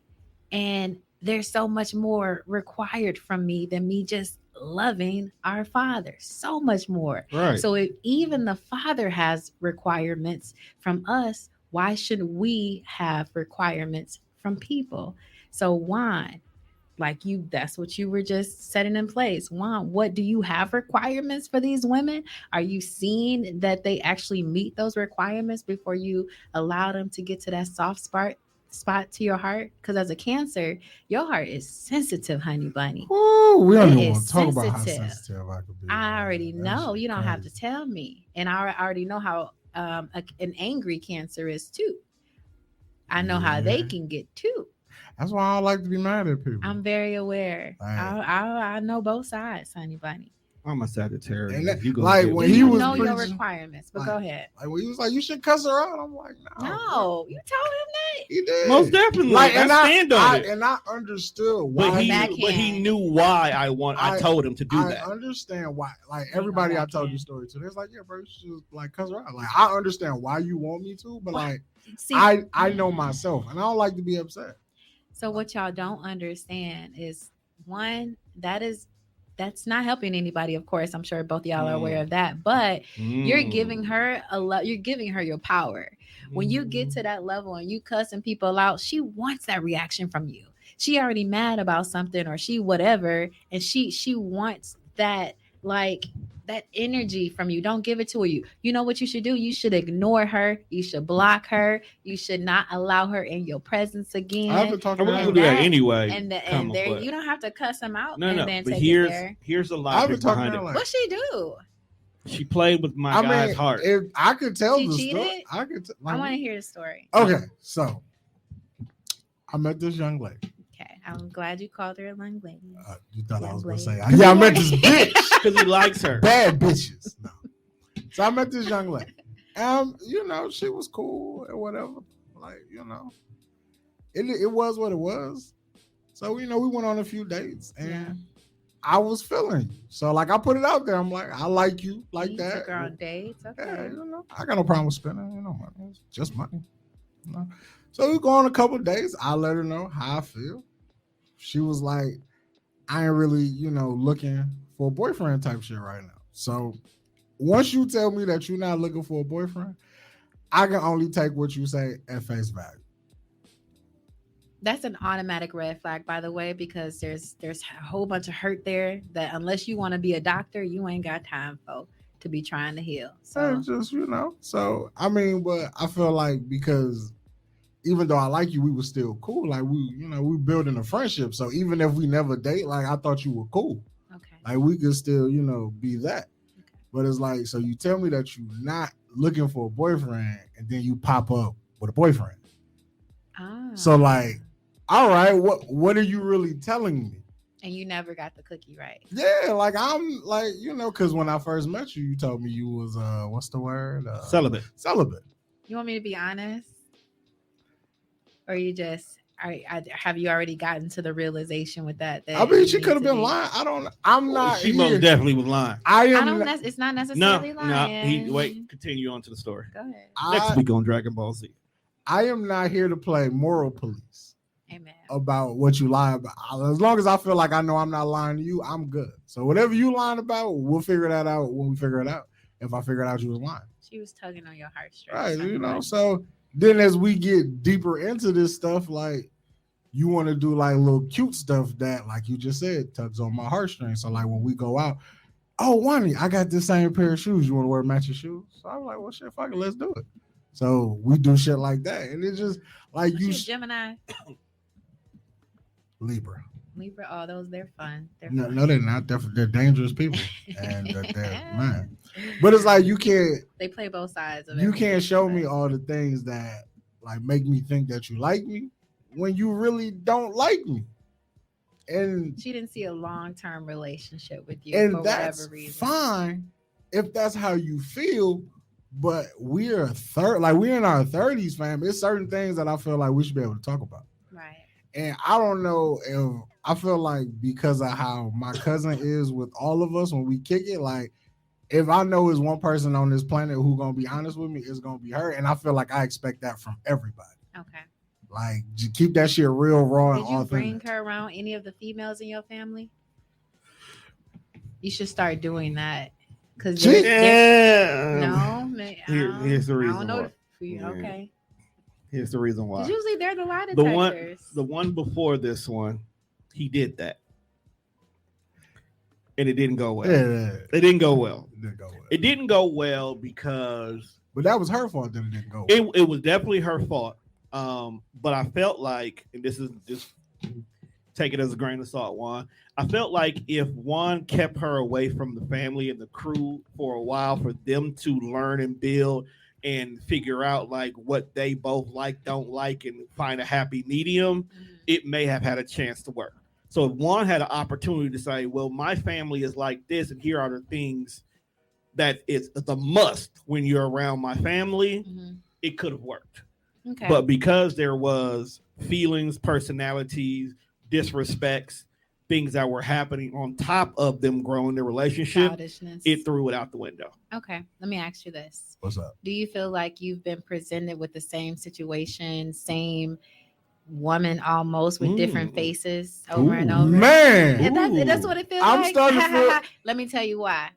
And there's so much more required from me than me just loving our Father. So much more. Right. So if even the Father has requirements from us, why should we have requirements from people? So Juan, like you, that's what you were just setting in place. Juan, what do you have requirements for these women? Are you seeing that they actually meet those requirements before you allow them to get to that soft spot to your heart? Because as a Cancer, your heart is sensitive, honey bunny. Ooh, we don't It even want is to talk about how sensitive. sensitive I could be. I already That know. shit You don't have to crazy. tell me. And I already know how an angry Cancer is too. I know how they Yeah. can get too. That's why I don't like to be mad at people. I'm very aware. Like- I know both sides, honey bunny. I'm a Sagittarius. And that- You gonna like, get when Do me. he you was know your preaching- requirements? But like- go ahead. Like when he was like, "You should cuss her out," I'm like, No, you told him that. he did. Most definitely. Like, and I stand on it. and I understood why. But he, Backhand. but he knew why I told him to do I that. understand why. Like You know everybody I backhand. told you story to, they're like, "Yeah, bro, you should just, like cuss her out." Like I understand why you want me to, but What? like See, I know myself, and I don't like to be upset. so what y'all don't understand is one, that's not helping anybody, of course. I'm sure both y'all are aware of that. But you're giving her you're giving her your power. When you get to that level and you cussing people out, she wants that reaction from you. She already mad about something or she whatever, and she wants that, like, that energy from you. Don't give it to her. You know what you should do? You should ignore her. You should block her. You should not allow her in your presence again. I haven't talked I to was her. gonna do that that- anyway. and Come on, there, but- you don't have to cuss them out no, and no. then But take it there. here's the I've logic been talking behind to it. her like, What she do? She played with my I guy's mean, heart. if I could tell She the cheated? story, I could. I want to hear the story. Okay, so I met this young lady. Okay, I'm glad you called her a young lady. You thought I Young was gonna lady. say, yeah, I met this bitch. Because he likes her. Bad bitches. No. So I met this young lady. You know, she was cool or whatever. Like, you know, it was what it was. So, you know, we went on a few dates and Yeah. I was feeling you. So, like, I put it out there. I'm like, I like you like You that. took her on dates. Okay. Yeah, you know, I got no problem with spending, you know, money. It's just money. You know? So we go on a couple of days. I let her know how I feel. She was like, I ain't really, you know, looking for a boyfriend type shit right now. So once you tell me that you're not looking for a boyfriend, I can only take what you say at face value. That's an automatic red flag, by the way, because there's a whole bunch of hurt there that unless you want to be a doctor, you ain't got time for to be trying to heal. So So just, you know, so I mean, but I feel like because even though I like you, we were still cool. Like we, you know, we building a friendship. So even if we never date, like I thought you were cool. okay. Like we could still, you know, be that. Okay. But it's like, so you tell me that you're not looking for a boyfriend and then you pop up with a boyfriend. Ah. So like, all right, what are you really telling me? And you never got the cookie right. Yeah, like I'm like, you know, because when I first met you, you told me you was what's the word? Celibate. Celibate. You want me to be honest? Or you just have you already gotten to the realization with that? I mean, you she need could have to been be- lying. I'm not. She here. most definitely was lying. I I am. don't. not- It's not No, necessarily no. lying. Wait. Continue on to the story. Go ahead. Next I, week on Dragon Ball Z. I am not here to play moral police Amen. about what you lie about. As long as I feel like I know I'm not lying to you, I'm good. So whatever you lying about, we'll figure that out when we figure it out. If I figure it out you was lying, She was tugging on your heartstrings. right? You know. honey. So then as we get deeper into this stuff, like you want to do like little cute stuff that, like you just said, tugs on my heartstrings. So like when we go out, oh, Wani, I got this same pair of shoes. You want to wear matching shoes? So I'm like, well, shit, fuck it, let's do it. So we do shit like that, and it's just like Was you, she a Gemini, Libra. Libra. Oh, they're fun. They're No, fun. no, they're not. They're dangerous people, and they're man. But it's like you can't They play both sides of you everything, can't show but me all the things that like make me think that you like me when you really don't like me, and She didn't see a long-term relationship with you for that's whatever reason. fine if that's how you feel. But we're we're in our 30s, fam. It's certain things that I feel like we should be able to talk about. Right. And I don't know if I feel like because of how my cousin is with all of us when we kick it, like if I know there's one person on this planet who gonna be honest with me, it's gonna be her. And I feel like I expect that from everybody. Okay. Like, just keep that shit real raw and Did you bring authentic. her around any of the females in your family? You should start doing that. Because Yeah. no, man, Here's the I reason don't know. why. Yeah. Okay. Here's the reason why. Because usually they're the lie The detectors. one before this one, he did that, and it didn't go well. Yeah, It didn't go well. it didn't go well. It didn't go well because But that was her fault that it didn't go well. it was definitely her fault. But I felt like, and this is just take it as a grain of salt, Juan. I felt like if Juan kept her away from the family and the crew for a while, for them to learn and build and figure out like what they both like, don't like, and find a happy medium, it may have had a chance to work. So if Juan had an opportunity to say, well, my family is like this, and here are the things that it's the must when you're around my family, it could have worked. Okay. But because there was feelings, personalities, disrespects, things that were happening on top of them growing their relationship, Childishness. it threw it out the window. Okay. Let me ask you this. What's up? Do you feel like you've been presented with the same situation, same woman almost with different faces over and over? Man, And that's what it feels I'm like. starting to feel- Let me tell you why.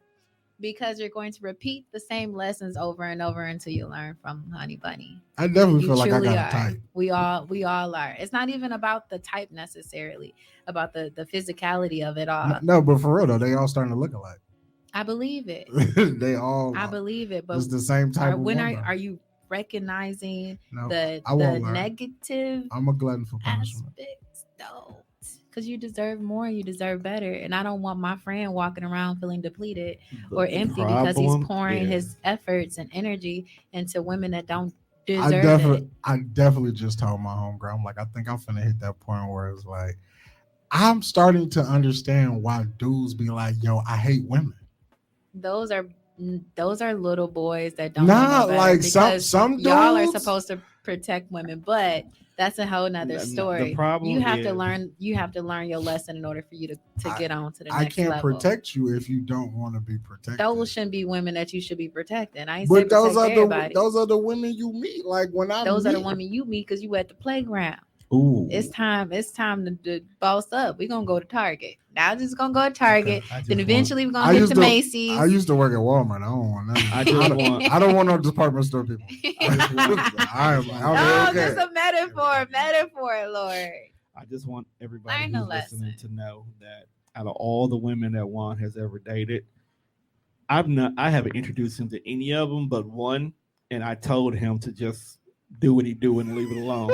Because you're going to repeat the same lessons over and over until you learn from Honey Bunny. I definitely You feel like I truly got a are. type. We all are. It's not even about the type necessarily, about the physicality of it all. No, but for real though, they all starting to look alike. I believe it. They all. I believe it. But It's the same type. when of woman. are you recognizing No, the I won't learn. negative I'm a glutton for punishment. aspects? Don't. Because you deserve more, you deserve better. And I don't want my friend walking around feeling depleted or empty because he's pouring his efforts and energy into women that don't deserve it. I definitely just told my homegirl, I'm like, I think I'm finna hit that point where it's like, I'm starting to understand why dudes be like, yo, I hate women. Those are little boys that don't Nah, know no better like because some y'all are dudes- supposed to protect women, but that's a whole nother story. The problem you have to is- learn your lesson in order for you to get on to the I next can't level. protect you if you don't want to be protected. Those shouldn't be women that you should be protecting. I ain't But saying those are everybody. those are the women you meet. Like when I Those are the meet- women you meet because you at the playground. Ooh. It's time to boss up. We're gonna go to Target. Now just gonna go to Target. I just Then want- eventually we're I gonna get used to to- Macy's. I used to work at Walmart. I don't want nothing. I just want- I don't want no department store people. I just want, I'm no, okay. just a metaphor, Lord. I just want everybody Learn a who's listening lesson. to know that out of all the women that Juan has ever dated, I haven't introduced him to any of them but one, and I told him to just do what he do and leave it alone.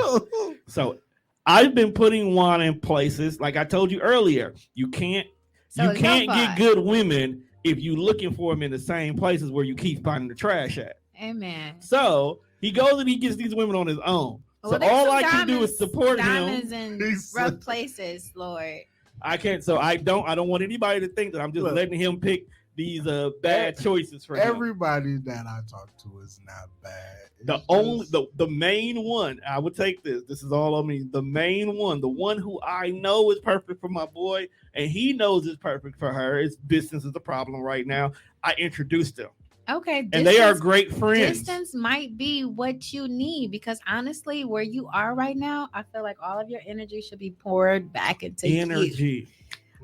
So I've been putting Juan in places, like I told you earlier. You can't So you it's can't your get fault. good women if you looking for them in the same places where you keep finding the trash at. Amen. So he goes and he gets these women on his own. Well, So there's all some I can do is support diamonds him. in rough places, Lord. I can't. So I don't want anybody to think that I'm just Look. letting him pick these bad choices for him. Everybody that I talk to is not bad. The It's only just- the main one I would take this. This is all I mean. The main one, the one who I know is perfect for my boy, and he knows is perfect for her. It's distance is the problem right now. I introduced them, Okay, and they are great friends. Distance might be what you need because honestly, where you are right now, I feel like all of your energy should be poured back into you. Energy.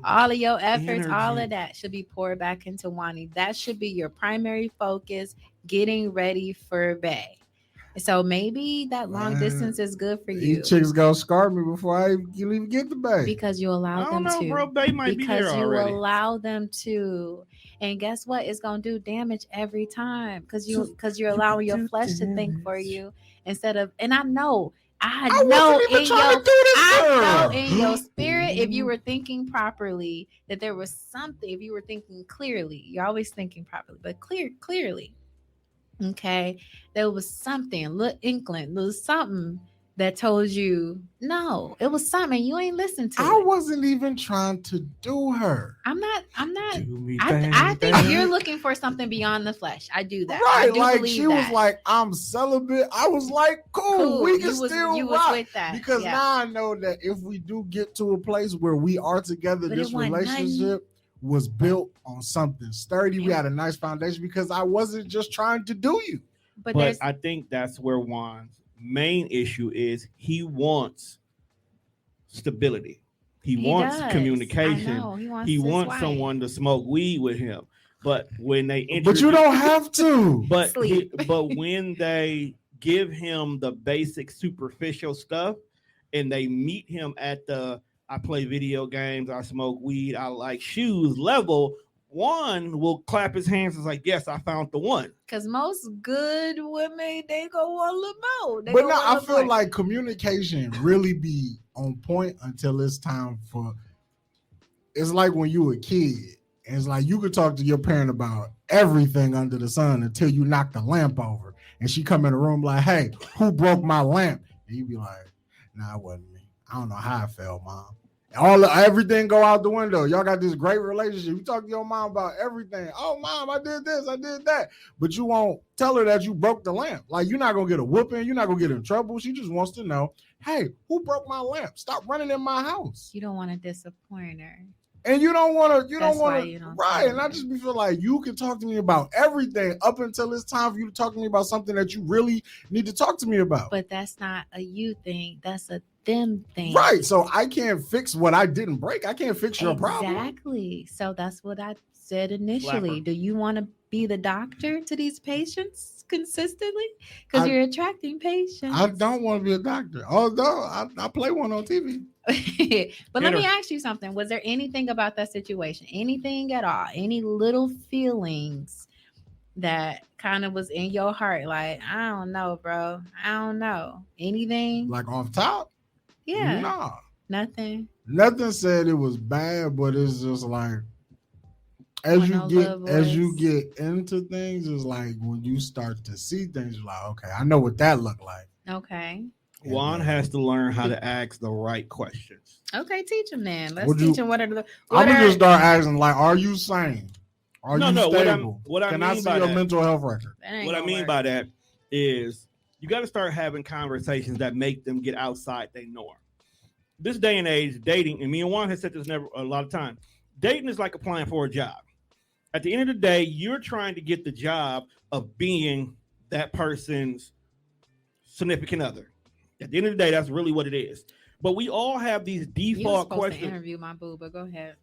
All of your efforts, all Energy. of that should be poured back into Wani. That should be your primary focus, getting ready for Bay. So maybe that long Man, distance is good for you These chicks gonna scar me before I even get the bag. because you I allow don't them know, to. bro. They might be Because there you already. allow them to. And guess what? It's gonna do damage every time because you're allowing your do flesh to think for damage. you instead of. And I know I know wasn't even in trying your to do this, I girl. know in your spirit, if you were thinking properly, that there was something. If you were thinking clearly, you're always thinking properly, but clearly, okay, there was something, little inkling, little something that told you no. It was something you ain't listened to. I it. wasn't even trying to do her. I'm not. Do me I bang, think bang. you're looking for something beyond the flesh. I do that. Right, I do like believe she that. was like, I'm celibate. I was like, cool, we can You was still rock. with that Because yeah. now I know that if we do get to a place where we are together, But it this wasn't relationship was built on something sturdy. We Yeah. had a nice foundation because I wasn't just trying to do you. But But there's I think that's where Juan's main issue is he wants stability. He wants does. communication. I know. He wants, He his wants wife. someone to smoke weed with him. But when they But you don't have to. but Sleep. but when they give him the basic superficial stuff and they meet him at the I play video games, I smoke weed, I like shoes level, one will clap his hands and like, yes, I found the one. Because most good women, they go a little more. They But go no, a I little feel more. like communication really be on point until it's time for. It's like when you a kid. And it's like you could talk to your parent about everything under the sun until you knock the lamp over. And she come in the room like, hey, who broke my lamp? And you be like, nah, it wasn't me. I don't know how I felt, Mom. Everything go out the window. Y'all got this great relationship. You talk to your mom about everything. Oh, Mom, I did this, I did that. But you won't tell her that you broke the lamp. Like, you're not going to get a whooping. You're not going to get in trouble. She just wants to know, hey, who broke my lamp? Stop running in my house. You don't want to disappoint her. And you don't want to, That's why you don't right. tell And I her. just feel like you can talk to me about everything up until it's time for you to talk to me about something that you really need to talk to me about. But that's not a you thing. That's a them thing. Right. So I can't fix what I didn't break. I can't fix your problem. Exactly. So that's what I said initially. Flapper. Do you want to be the doctor to these patients consistently? Because you're attracting patients. I don't want to be a doctor. Although I play one on TV. But let Hit me her. ask you something. Was there anything about that situation? Anything at all? Any little feelings that kind of was in your heart? Like, I don't know, bro. I don't know. Anything? Like off top? Yeah. Nah. Nothing. Nothing said it was bad, but it's just like One as of you those get as you voice. get into things, it's like when you start to see things, you're like, okay, I know what that looked like. Okay. Juan has to learn how to ask the right questions. Okay, teach him then. Let's Would you- teach him what are the I'm what gonna are, just start asking, like, are you sane? Are No, you no, stable? what I Can mean I see by your that- mental health record? that ain't What I gonna mean work. by that is you got to start having conversations that make them get outside their norm. This day and age, dating, and me and Juan has said this a lot of times, dating is like applying for a job. At the end of the day, you're trying to get the job of being that person's significant other. At the end of the day, that's really what it is. But we all have these You were default supposed to questions. interview my boo, but go ahead.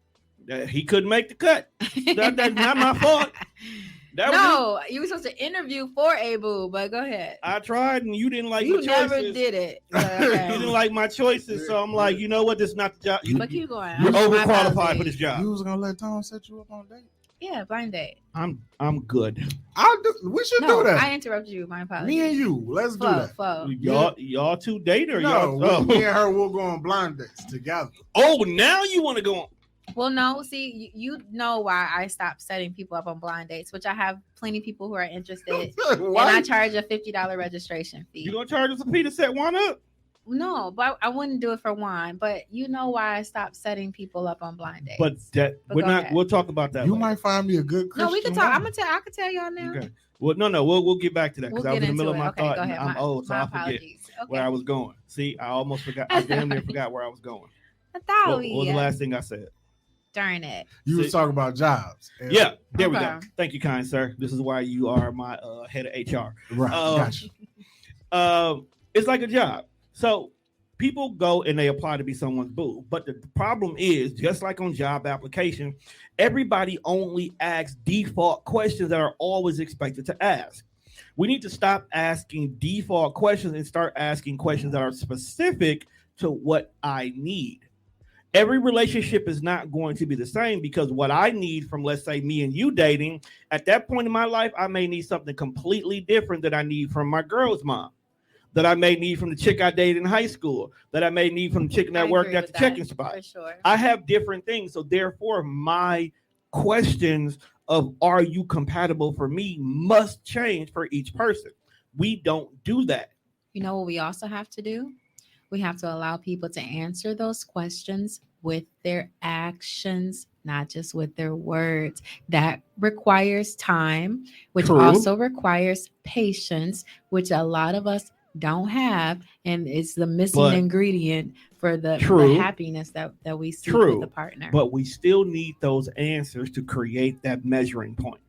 He couldn't make the cut. That's not my fault. That was No, you were supposed to interview for a boo, but go ahead. I tried, and you didn't like You my never choices. did it. You didn't like my choices, so I'm like, you know what? This is not the job. But keep going. You're My overqualified apologies. for this job. You was gonna let Tom set you up on a date? Yeah, blind date. I'm good. We should No, do that. I interrupted you. My apologies. Me and you, let's do Flo, that. Flo. Y'all two date or No, y'all? me and her will go on blind dates together. Oh, now you want to go on? Well, no, see, you know why I stopped setting people up on blind dates, which I have plenty of people who are interested, and I charge a $50 registration fee. You gonna charge us a fee to set one up? No, but I wouldn't do it for one. But you know why I stopped setting people up on blind dates. But that But we're go not. ahead. We'll talk about that. You later. might find me a good Christian no, we can talk. woman. I'm gonna tell. I can tell y'all now. Okay. Well, no, we'll get back to that because We'll I was get in the into middle it. of my Okay, thought. go and ahead. I'm old, so my I forget apologies. where I Okay. was going. See, I almost forgot. I damn near forgot where I was going. I thought What we. was the last thing I said? Darn it. You was talking about jobs. And- Yeah, there we go. Okay. Thank you, kind sir. This is why you are my head of HR. Right. Gotcha. It's like a job. So people go and they apply to be someone's boo. But the problem is, just like on job application, everybody only asks default questions that are always expected to ask. We need to stop asking default questions and start asking questions that are specific to what I need. Every relationship is not going to be the same because what I need from, let's say, me and you dating, at that point in my life, I may need something completely different than I need from my girl's mom, that I may need from the chick I dated in high school, that I may need from the chick I that worked agree at with the that, checking spot. for sure. I have different things. So therefore, my questions of are you compatible for me must change for each person. We don't do that. You know what we also have to do? We have to allow people to answer those questions with their actions, not just with their words. That requires time, which True. also requires patience, which a lot of us don't have, and it's the missing But- ingredient for the True. happiness that we see True. with the partner. But we still need those answers to create that measuring point.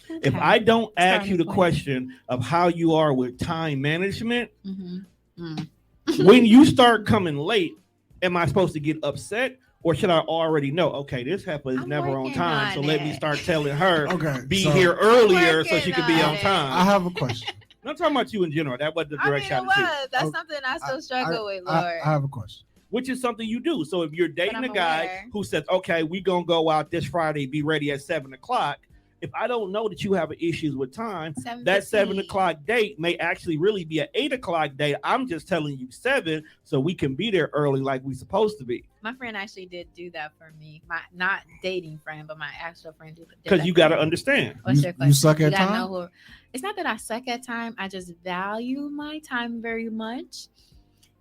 If Okay. I don't ask Starting you the point. question of how you are with time management, Mhm. Mm. when you start coming late, am I supposed to get upset? Or should I already know? Okay, this heifer is I'm never on working time, on so let me it. start telling her Okay, be so here earlier so working she can be on on it. time. I have a question. I'm talking about you in general. That wasn't the I mean, direct it shot at you, was. That's Okay, something I still struggle with, I Lord. have a question. which is something you do. So if you're dating I'm a guy aware. who says, "Okay, we gonna go out this Friday, be ready at 7:00," if I don't know that you have issues with time, that 7:00 date may actually really be an 8:00 date. I'm just telling you 7 so we can be there early like we supposed to be. My friend actually did do that for me. My not dating friend, but my actual friend did that. Because you for got to me. understand. What's your You question? suck at You gotta time? know who. It's not that I suck at time. I just value my time very much,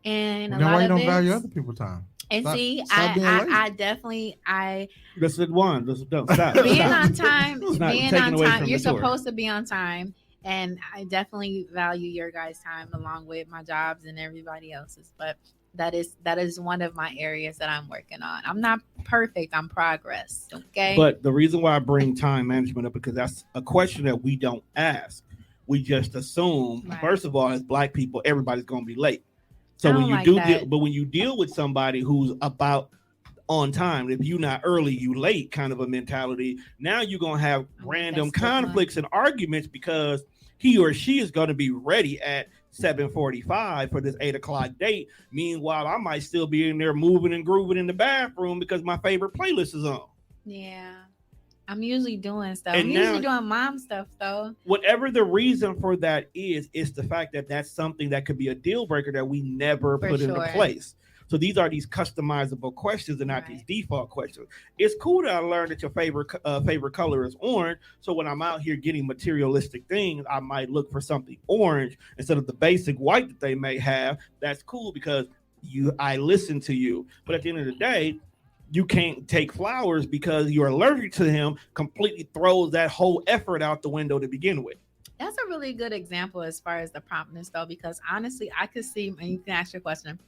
and Well, a then lot why you of don't it. value other people's time? And Stop- see, stop being lazy. I definitely Listen, one, listen, don't stop. being Stop. on time, It's not being taken on away time. from You're the tour. supposed to be on time, and I definitely value your guys' time along with my jobs and everybody else's. But that is one of my areas that I'm working on. I'm not perfect. I'm progress. Okay. But the reason why I bring time management up because that's a question that we don't ask. We just assume, Right. first of all, as Black people, everybody's going to be late. So I when don't you like do, that. but when you deal with somebody who's about on time, if you're not early, you late kind of a mentality. Now you're going to have random that's stigma. conflicts and arguments because he or she is going to be ready at 7:45 for this 8:00 date. Meanwhile, I might still be in there moving and grooving in the bathroom because my favorite playlist is on. Yeah. I'm usually doing stuff. And I'm now- usually doing mom stuff though. Whatever the reason for that is, it's the fact that that's something that could be a deal breaker that we never For put into sure. place. So these are these customizable questions and not these Right. default questions. It's cool that I learned that your favorite color is orange. So when I'm out here getting materialistic things, I might look for something orange instead of the basic white that they may have. That's cool because I listen to you. But at the end of the day, you can't take flowers because you're allergic to him. Completely throws that whole effort out the window to begin with. That's a really good example as far as the promptness though, because honestly, I could see, and you can ask your question.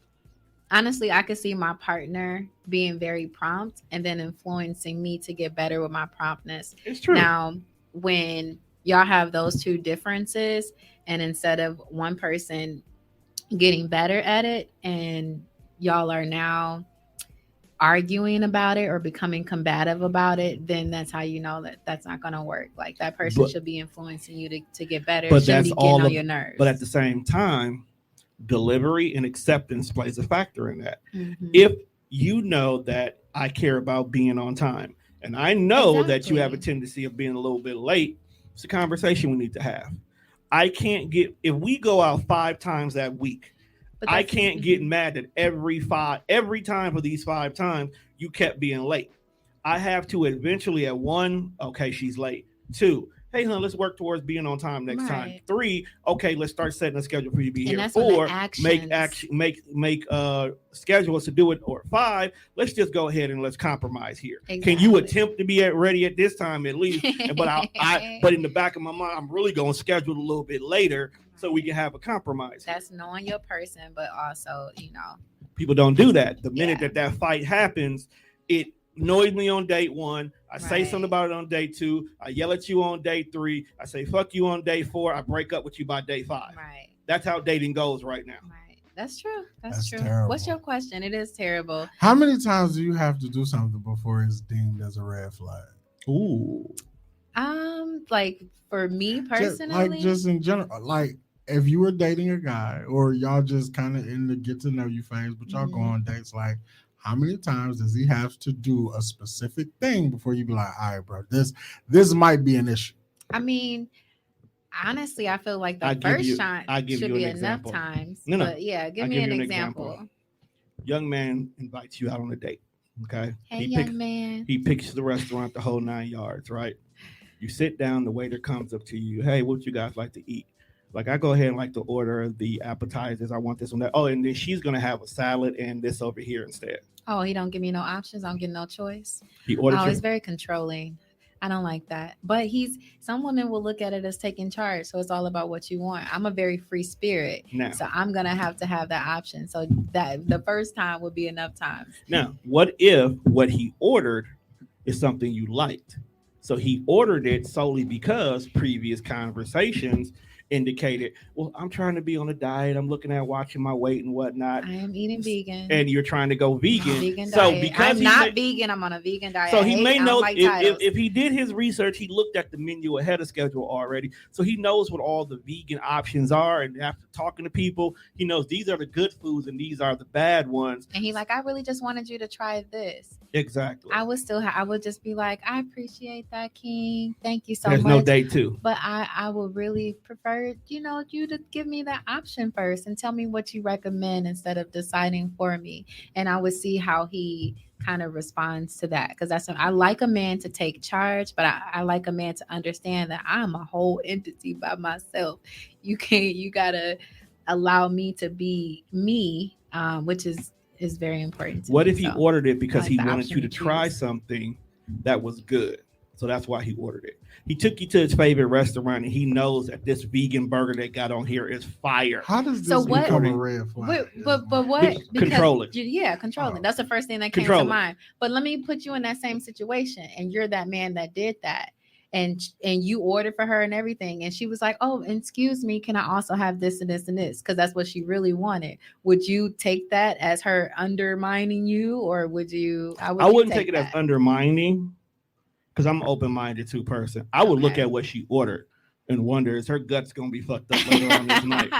Honestly, I could see my partner being very prompt and then influencing me to get better with my promptness. It's true. Now, when y'all have those two differences, and instead of one person getting better at it and y'all are now arguing about it or becoming combative about it, then that's how you know that that's not going to work. Like that person But- should be influencing you to get better. but It shouldn't that's be getting all on of- your nerves. But at the same time, delivery and acceptance plays a factor in that. Mhm. If you know that I care about being on time and I know that you have a Exactly. tendency of being a little bit late, it's a conversation we need to have. I can't get, if we go out 5 times that week, But I that's- can't get mad that every time for these 5 times you kept being late. I have to eventually at 1, okay, she's late. 2, hey, hon, let's work towards being on time next time. Right. 3, okay, let's start setting a schedule for you to be And here. that's when the 4, actions- make schedules to do it. Or 5, let's just go ahead and let's compromise here. Can you Exactly. attempt to be ready at this time at least? But in the back of my mind, I'm really going to schedule a little bit later so we can have a compromise. That's knowing your person, but also, People don't do that. The minute Yeah. that fight happens, it annoys me on date 1. I say Right. something about it on day 2. I yell at you on day 3. I say fuck you on day 4. I break up with you by day 5. right. That's how dating goes right now. Right. That's true. That's That's true. terrible. What's your question? It is terrible. How many times do you have to do something before it's deemed as a red flag? Ooh. Like for me personally, Just in general, like if you were dating a guy or y'all just kind of in the get to know you phase, but y'all go Mhm. on dates, like how many times does he have to do a specific thing before you be like, all right, bro, this might be an issue? I mean, honestly, I feel like the I give first you- shot I give should you be an enough example. times. No. But yeah, give I'll me give an you an example. Young man invites you out on a date. Okay. Hey, He young picks- man. He picks the restaurant the whole 9 yards, right? You sit down, the waiter comes up to you. Hey, what you guys like to eat? Like I go ahead and like to order the appetizers. I want this one that. Oh, and then she's gonna have a salad and this over here instead. Oh, he don't give me no options. I don't get no choice. He orders Oh, your- he's very controlling. I don't like that. But some women will look at it as taking charge. So it's all about what you want. I'm a very free spirit. now. So I'm gonna have to have that option. So that the first time would be enough times. Now, what if what he ordered is something you liked? So he ordered it solely because previous conversations indicated, well, I'm trying to be on a diet. I'm looking at watching my weight and whatnot. I am eating vegan. And you're trying to go vegan. Vegan So diet. because I'm not vegan, I'm on a vegan diet. so he may I don't know like titles. if he did his research, he looked at the menu ahead of schedule already. So he knows what all the vegan options are. And after talking to people, he knows these are the good foods and these are the bad ones. And he like, I really just wanted you to try this. Exactly. I would just be like, I appreciate that, King. Thank you so There's much. no day two. But I would really prefer, you to give me that option first and tell me what you recommend instead of deciding for me. And I would see how he kind of responds to that. Because I like a man to take charge, but I like a man to understand that I'm a whole entity by myself. You gotta allow me to be me, which is very important to What me. if he So, ordered it because like he the wanted option you to to try choose. something that was good? So that's why he ordered it. He took you to his favorite restaurant and he knows that this vegan burger they got on here is fire. How does this So what- become a red flag? But what? Control it. Yeah, control it. Oh. That's the first thing that came Control to it. mind. But let me put you in that same situation, and you're that man that did that, and you ordered for her and everything, and she was like, "Oh, excuse me, can I also have this and this and this?" Because that's what she really wanted. Would you take that as her undermining you, or would you? I wouldn't take it as undermining because I'm an open-minded too person. I would look Okay. at what she ordered and wonder, is her guts going to be fucked up later on this night?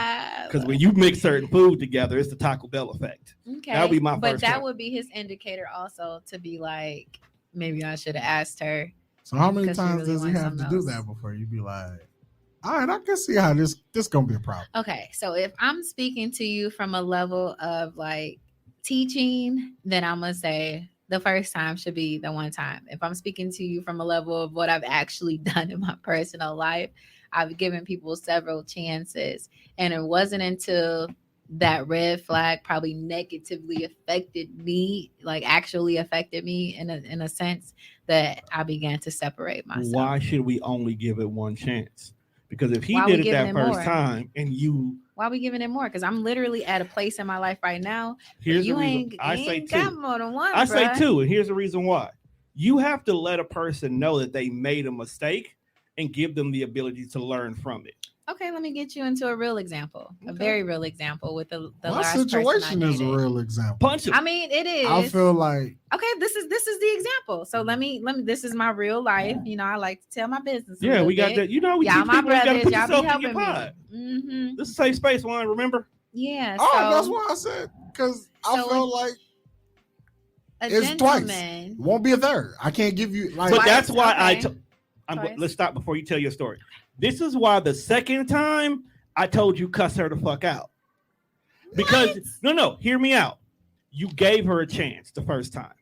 Because when you mix certain food together, it's the Taco Bell effect. okay, that would be my but first that choice. would be his indicator also to be like, maybe I should have asked her. So how many Because she times really does he wants have to something do else. that before you be like, all right, I can see how this gonna be a problem. Okay, so if I'm speaking to you from a level of like teaching, then I'm gonna say the first time should be the one time. If I'm speaking to you from a level of what I've actually done in my personal life, I've given people several chances, and it wasn't until that red flag probably negatively affected me, like actually affected me in a sense, that I began to separate myself. Why should we only give it one chance? Because if he Why we did it giving that it first more? time and you, Why are we giving it more? Because I'm literally at a place in my life right now. here's You the reason. ain't, I you say ain't got two. more than one. I say bruh. two, and here's the reason why. You have to let a person know that they made a mistake and give them the ability to learn from it. Okay, let me get you into a real example, a Okay. very real example with the My last person situation I is a dated. real example. Punch him. I mean, it is. I feel like Okay, this is the example. So let me. This is my real life. I like to tell my business. a Yeah, little we got bit. that. You know, we Y'all teach my people you got to brothers. put Y'all be yourself in your helping pod. me. Mm-hmm. This is a safe space, one. Remember? Yeah. oh, so that's why I said because I So feel like a it's twice. gentleman. won't be a third. I can't give you like. But Twice, that's why okay. Twice. let's stop before you tell your story. This is why the second time I told you cuss her the fuck out. Because no, hear me out. You gave her a chance the first time.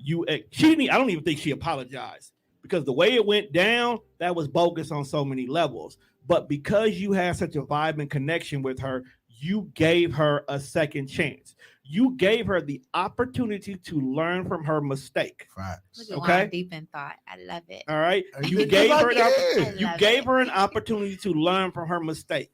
I don't even think she apologized because the way it went down, that was bogus on so many levels. But because you had such a vibe and connection with her, you gave her a second chance. You gave her the opportunity to learn from her mistake. Facts. Look at Okay. Juan deep in thought. I love it. All right. You Because gave I her did. you love gave it. her an opportunity to learn from her mistake.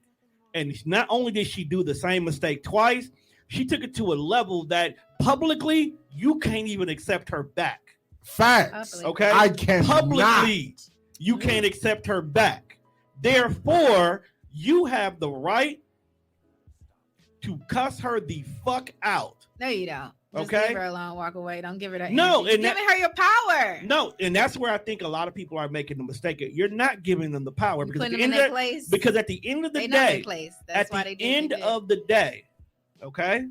And not only did she do the same mistake twice, she took it to a level that publicly you can't even accept her back. Facts. Public. Okay? I cannot. Publicly, you can't accept her back. Therefore, you have the right to cuss her the fuck out. No, you don't. Just Okay. leave her alone. Walk away. Don't give her that. No, energy. and You're giving her your power. No, and that's where I think a lot of people are making the mistake. You're not giving them the power You're because at putting the them in end their of place. because at the end of the they know their day, place. at That's why the they do end what they of the day, okay,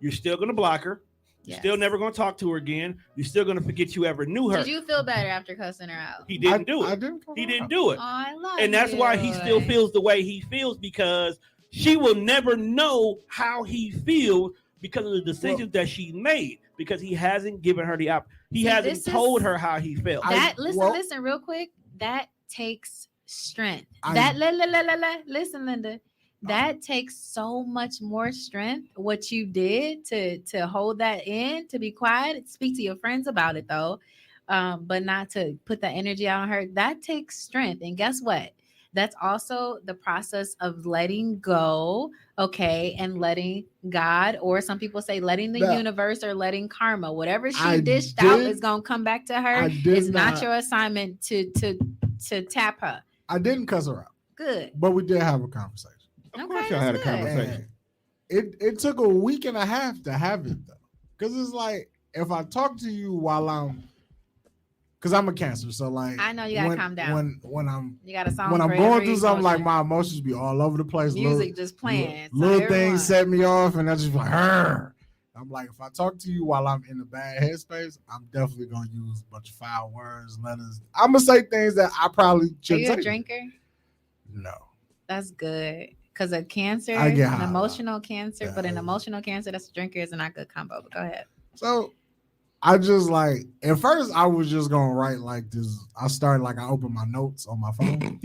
you're still gonna block her. You're Yes. still never gonna talk to her again. You're still gonna forget you ever knew her. Did you feel better after cussing her out? He didn't do I it. didn't. He didn't do it. Oh, I love And that's why he still you. feels the way he feels because she will never know how he feels because of the decisions that she made because he hasn't given her the he See, hasn't this is- told her how he felt. That well- listen real quick. That takes strength. I- Listen, Linda. That takes so much more strength. What you did to hold that in, to be quiet, speak to your friends about it though, but not to put that energy out on her. That takes strength. And guess what? That's also the process of letting go, okay, and letting God, or some people say letting the Now, universe or letting karma, whatever she I dished out did- is gonna come back to her. I did It's not not- your assignment to tap her. I didn't cuss her out, Good. but we did have a conversation. Of Okay, course, y'all had a that's good. conversation. And it took a week and a half to have it though, because it's like if I talk to you while because I'm a Cancer, so like I know you gotta calm down. when I'm You got a song when I'm for going every through something, like emotion. my emotions be all over the place. Music just playing. So Little everyone- things set me off, and I just be like, "Arr." I'm like, if I talk to you while I'm in a bad headspace, I'm definitely gonna use a bunch of foul words, letters. I'm gonna say things that I probably Are shouldn't you say. a drinker? No, That's good. Because a cancer, I get high an a lot. emotional cancer, but an Yeah. emotional cancer that's a drinker is not a good combo. But go ahead. so I just like at first I was just gonna write like this. I opened my notes on my phone,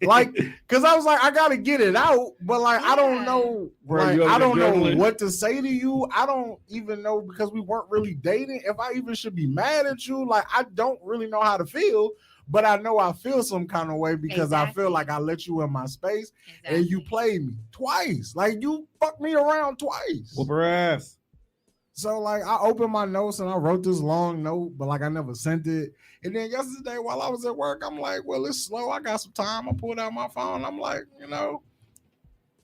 like because I was like I gotta get it out, but like I don't Yeah. know, Bro, like, you over I don't there know journaling? what to say to you. I don't even know because we weren't really dating. If I even should be mad at you, like I don't really know how to feel, but I know I feel some kind of way because I Exactly. feel like I let you in my space and you played me twice. Like you fucked me around twice. Whoop her ass. So like I opened my notes and I wrote this long note, but like I never sent it. And then yesterday while I was at work, I'm like, well, it's slow. I got some time. I pulled out my phone. I'm like,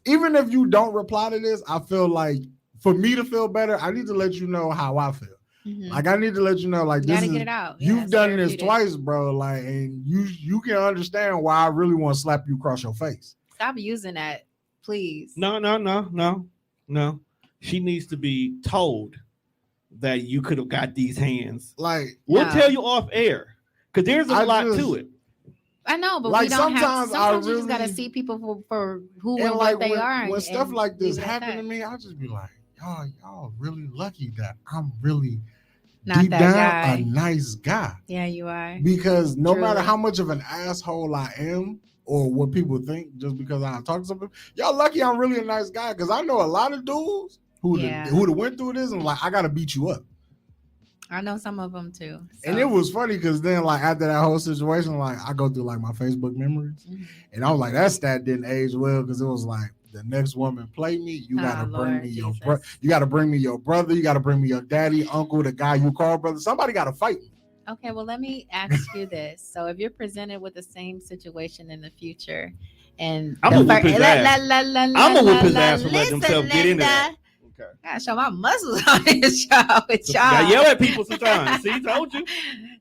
even if you don't reply to this, I feel like for me to feel better, I need to let you know how I feel. Mhm. Like I need to let you know, like You this gotta is get it out. Yeah, you've it's done this therapeutic. twice, bro. Like, and you can understand why I really want to slap you across your face. Stop using that, please. No. She needs to be told that you could have got these hands. Like We'll No. tell you off air because there's a I lot just- to it. I know, but Like, we don't have. sometimes I Sometimes you just gotta really- see people for who and and like what they are. when and stuff like this leave it at happen to that. me, I'll just be like, y'all really lucky that I'm really Not deep that down guy. a nice guy. Yeah, you are. Because no Truly. matter how much of an asshole I am or what people think just because I talk to some people, y'all lucky I'm really a nice guy. Because I know a lot of dudes who Yeah. went through this and like I gotta beat you up. I know some of them too. And it was funny because then like after that whole situation, like I go through like my Facebook memories, Mhm. and I was like, that stat didn't age well because it was like the next woman play me, you gotta Oh, bring Lord me your Jesus. you gotta bring me your brother, you gotta bring me your daddy, uncle, the guy you call brother. Somebody gotta fight me. Okay, well, let me ask you this. So, if you're presented with the same situation in the future, and I'ma the whoop his ass. I'ma whoop his ass for letting himself get into that. Okay. Gotta show my muscles on this show with y'all. Gotta yell at people sometimes. See, told you.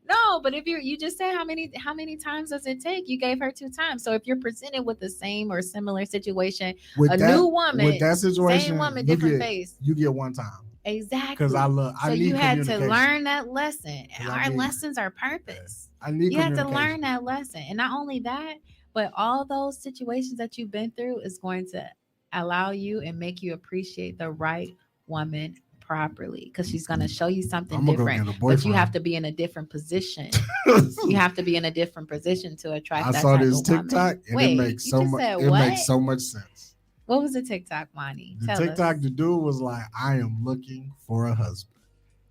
No, but if you just said how many times does it take? You gave her 2 times. So if you're presented with the same or similar situation, With a that, new woman, with that situation, same woman, you different get, face. You get one time Exactly. because I So need you had to communication. learn that lesson. 'Cause I Our need- lessons are purpose. I need You have to communication. learn that lesson. And not only that, but all those situations that you've been through is going to allow you and make you appreciate the right woman properly because she's going to show you something I'm gonna go different. get a But you boyfriend. have to be in a different position. You have to be in a different position to attract I that saw type this of woman. TikTok and Wait, it makes you so just much. said It what? makes so much sense. What was the TikTok, Monty? The Tell TikTok, us. the dude was like, "I am looking for a husband."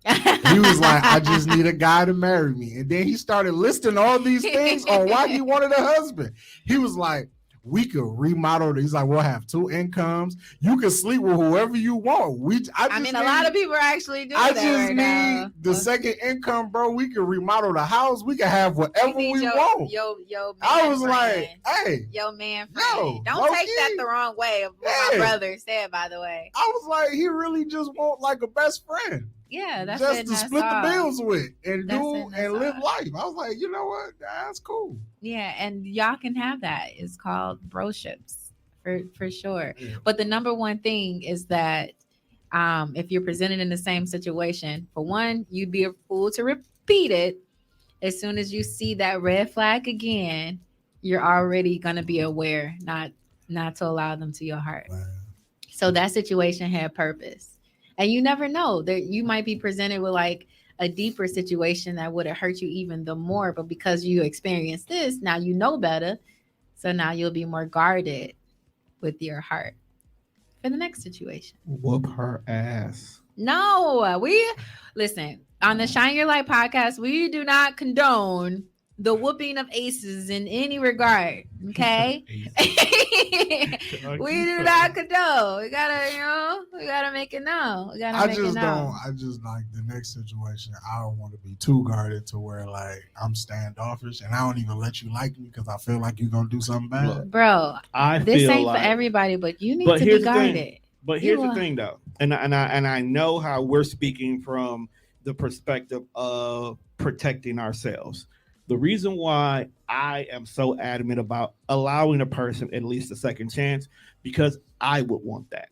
He was like, "I just need a guy to marry me," and then he started listing all these things on why he wanted a husband. He was like, "We could remodel." He's like, "We'll have 2 incomes. You can sleep with whoever you want." I mean, a lot of people are actually doing I that just right need now. the second income, bro. We can remodel the house. We can have whatever You need we want. Yo, I man was friend. like, "Hey." Yo, man, Yo, friend. Don't low take that key. the wrong way of what Yeah. my brother said, by the way. I was like, he really just want like a best friend. Yeah, that's just it. to That's split all. the bills with and That's do it, that's and live all. life. I was like, you know what? That's cool. Yeah, and y'all can have that. It's called broships for sure. Yeah. But the number one thing is that if you're presented in the same situation, for one, you'd be a fool to repeat it. As soon as you see that red flag again, you're already gonna be aware not to allow them to your heart. So that situation had purpose. And you never know that you might be presented with like a deeper situation that would have hurt you even the more. But because you experienced this, now you know better. So now you'll be more guarded with your heart for the next situation. Whoop her ass. No, we listen on the Shine Your Light podcast. We do not condone the whooping of aces in any regard. Okay. We do not condone. We gotta make it known. We gotta make it known. I just like the next situation. I don't want to be too guarded to where like I'm standoffish and I don't even let you like me because I feel like you're gonna do something bad. Look, bro, this ain't for everybody, but you need to be guarded. But here's the thing, though, and I know how we're speaking from the perspective of protecting ourselves. The reason why I am so adamant about allowing a person at least a second chance, because I would want that.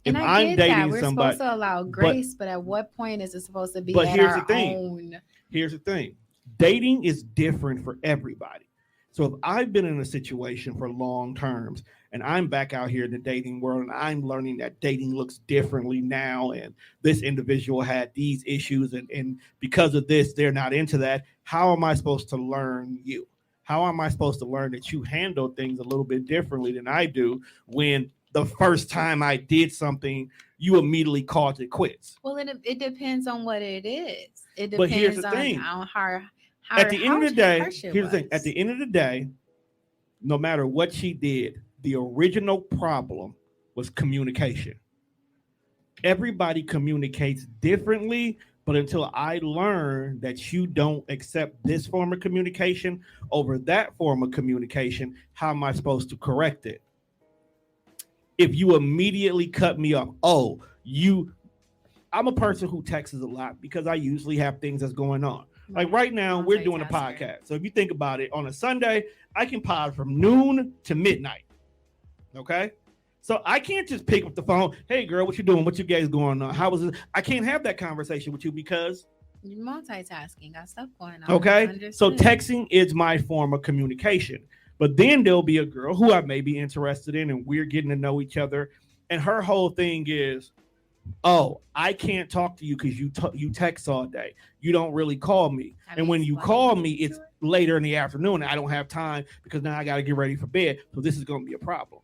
And if I'm dating we're somebody, supposed to allow grace, but at what point is it supposed to be? But here's the thing. Here's the thing. Dating is different for everybody. So if I've been in a situation for long terms and I'm back out here in the dating world and I'm learning that dating looks differently now and this individual had these issues and because of this, they're not into that. How am I supposed to learn you? How am I supposed to learn that you handle things a little bit differently than I do when the first time I did something, you immediately called it quits? Well, it depends on what it is. It depends on how at the end of the day, here's the thing. At the end of the day, no matter what she did, the original problem was communication. Everybody communicates differently, but until I learn that you don't accept this form of communication over that form of communication, how am I supposed to correct it? If you immediately cut me off, I'm a person who texts a lot because I usually have things that's going on. Like right now, we're doing a podcast. So if you think about it, on a Sunday, I can pod from noon to midnight. Okay? So I can't just pick up the phone. Hey, girl, what you doing? What you guys going on? How was it? I can't have that conversation with you because you're multitasking. Got stuff going on. Okay? So texting is my form of communication. But then there'll be a girl who I may be interested in and we're getting to know each other. And her whole thing is, I can't talk to you because you text all day. You don't really call me. And when you call me, it's later in the afternoon. And I don't have time because now I got to get ready for bed. So this is going to be a problem.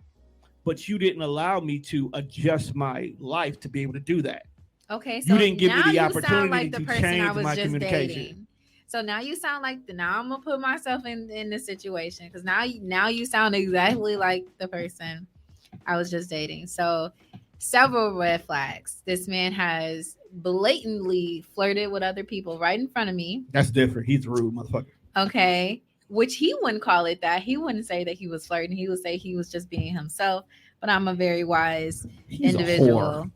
But you didn't allow me to adjust my life to be able to do that. Okay, so you didn't give me the opportunity like the to person change I was my just communication. Dating. So now you sound like now I'm gonna put myself in this situation because now you sound exactly like the person I was just dating. So several red flags. This man has blatantly flirted with other people right in front of me. That's different. He's rude, motherfucker. Okay. Which he wouldn't call it that. He wouldn't say that he was flirting. He would say he was just being himself. But I'm a very wise individual.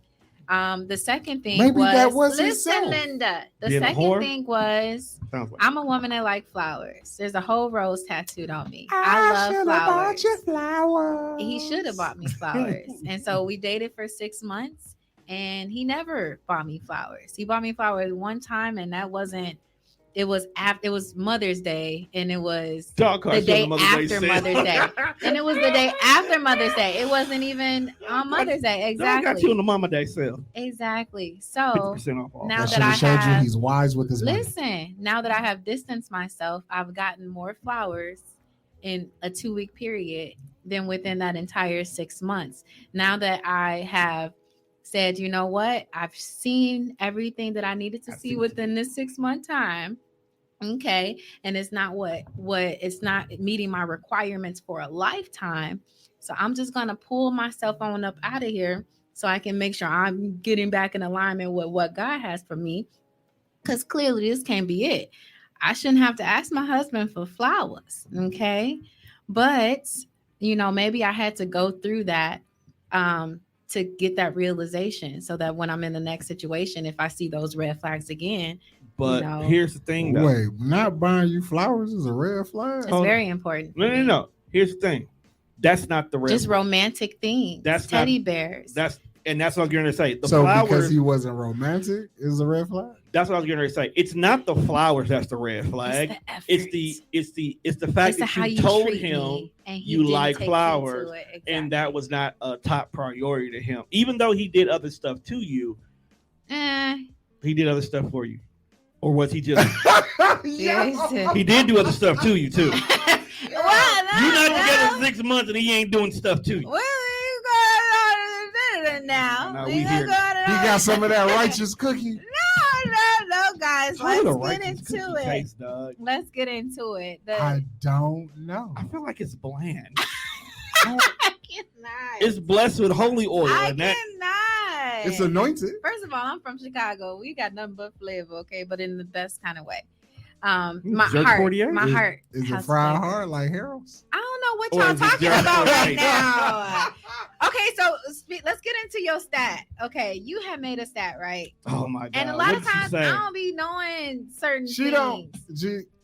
The second thing listen, Linda. The second thing was I'm a woman that like flowers. There's a whole rose tattooed on me. I love flowers. He should have bought me flowers. And so we dated for 6 months and he never bought me flowers. He bought me flowers one time and that wasn't. It was Mother's Day, and it was the day after Mother's Day, and it was the day after Mother's Day. It wasn't even on Mother's Day. Exactly. I got you on the Mama Day sale. Exactly. So now that I showed you he's wise with his money. Listen, now that I have distanced myself, I've gotten more flowers in a 2-week period than within that entire 6 months. Now that I have said, you know what, I've seen everything that I needed to see within this 6-month time. Okay. And it's not what it's not meeting my requirements for a lifetime. So I'm just going to pull myself on up out of here so I can make sure I'm getting back in alignment with what God has for me. Because clearly this can't be it. I shouldn't have to ask my husband for flowers. Okay. But, maybe I had to go through that to get that realization so that when I'm in the next situation, if I see those red flags again. But here's the thing, though. Wait, not buying you flowers is a red flag? It's very important. No. Here's the thing. That's not the red Just flag. Romantic things. That's teddy bears. That's what I was going to say. The so flowers, because he wasn't romantic is a red flag? That's what I was going to say. It's not the flowers that's the red flag. It's the fact that you told him you like flowers, and that was not a top priority to him. Even though he did other stuff to you, he did other stuff for you, or was he just? He did do other stuff to you too. You're not together 6 months, and he ain't doing stuff to you. Now he got some of that righteous cookie. No, guys. Yes, How let's the get Righteous into cookie it. taste, Doug? Let's get into it. I don't know. I feel like it's bland. I cannot. It's blessed with holy oil, I and that cannot. It's anointed. First of all, I'm from Chicago. We got nothing but flavor, okay, but in the best kind of way. Jerk My 48? heart. Is it has fried flavor. hard like Harold's? I don't know what Or y'all is it talking jerk about right 48? now. Okay, so let's get into your stat. Okay, you have made a stat, right? Oh my god! And a lot What of did she times say? I don't be knowing certain She things. don't.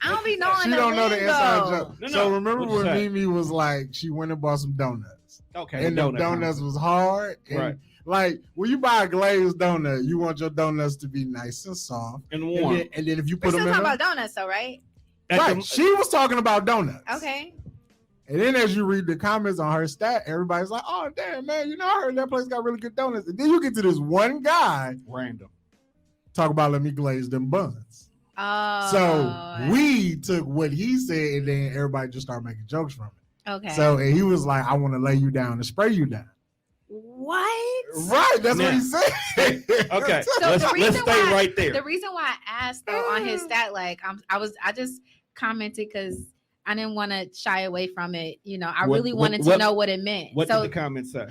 I don't be knowing She the don't know the lingo. inside joke. No, So no. remember What'd you when say? Mimi was like, she went and bought some donuts, Okay, and the donut donuts concept. was hard. And Right. like when you buy a glazed donut, you want your donuts to be nice and soft. and And warm. then if you We're put still them in, talking a, about donuts, though, right? At right? the- She was talking about donuts. Okay. And then as you read the comments on her stat, everybody's like, "Oh damn, man! You know, I heard that place got really good donuts." And then you get to this one guy random. talk about let me glaze them buns. Oh. So we took what he said, and then everybody just started making jokes from it. Okay. So and he was like, "I want to lay you down and spray you down." what? Right, that's what he Now- said. Okay, So let's the reason stay why- right there. The reason why I asked though on his stat, like I just commented because I didn't want to shy away from it. You know, I What- really what- wanted to what- know what it meant. What so did the comment say?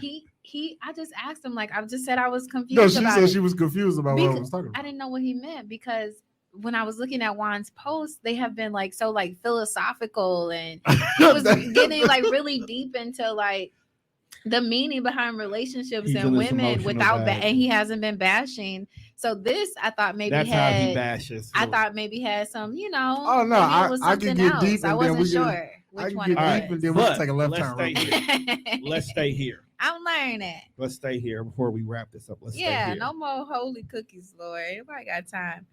I just asked him, like, I just said I was confused No, she about said it. she was confused about what I was talking I about. didn't know what he meant because when I was looking at Juan's posts, they have been like so like philosophical, and he was getting like really deep into like the meaning behind relationships He's and in this women emotional without bag. and he hasn't been bashing. So this I thought maybe That's had how he bashes. I thought maybe had some, you know. Oh, no, maybe it was I could something get else. deep I and then wasn't we can- sure I which can one get it deep was. and then we But can take a left let's turn. stay real quick. here. Let's stay here. I'm learning. Let's stay here before we wrap this up. Let's stay Yeah, here. no more holy cookies, Lord. Everybody got time.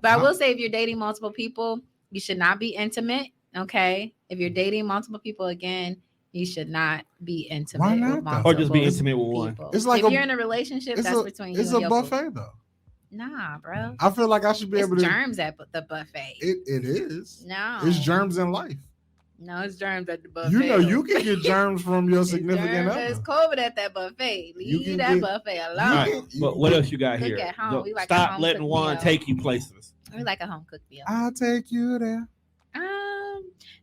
But I will say, if you're dating multiple people, you should not be intimate. Okay, if you're dating multiple people, again, you should not be intimate. Why with not, though? multiple Or just be intimate with one. people. It's like if a- you're in a relationship, It's that's a, between you it's and a your boo. buffet though. Nah, bro. I feel like I should be It's able to. germs at the buffet. It is. No, It's germs in life. No, it's germs at the buffet. You know, you can get germs from your It's significant germs, other. It's COVID at that buffet. You Leave can that get- buffet All alone. right, but what else you got Cook here? at home. Go- We like a Stop home letting cooked Juan meal. take you places. We like a home cooked meal. I'll take you there.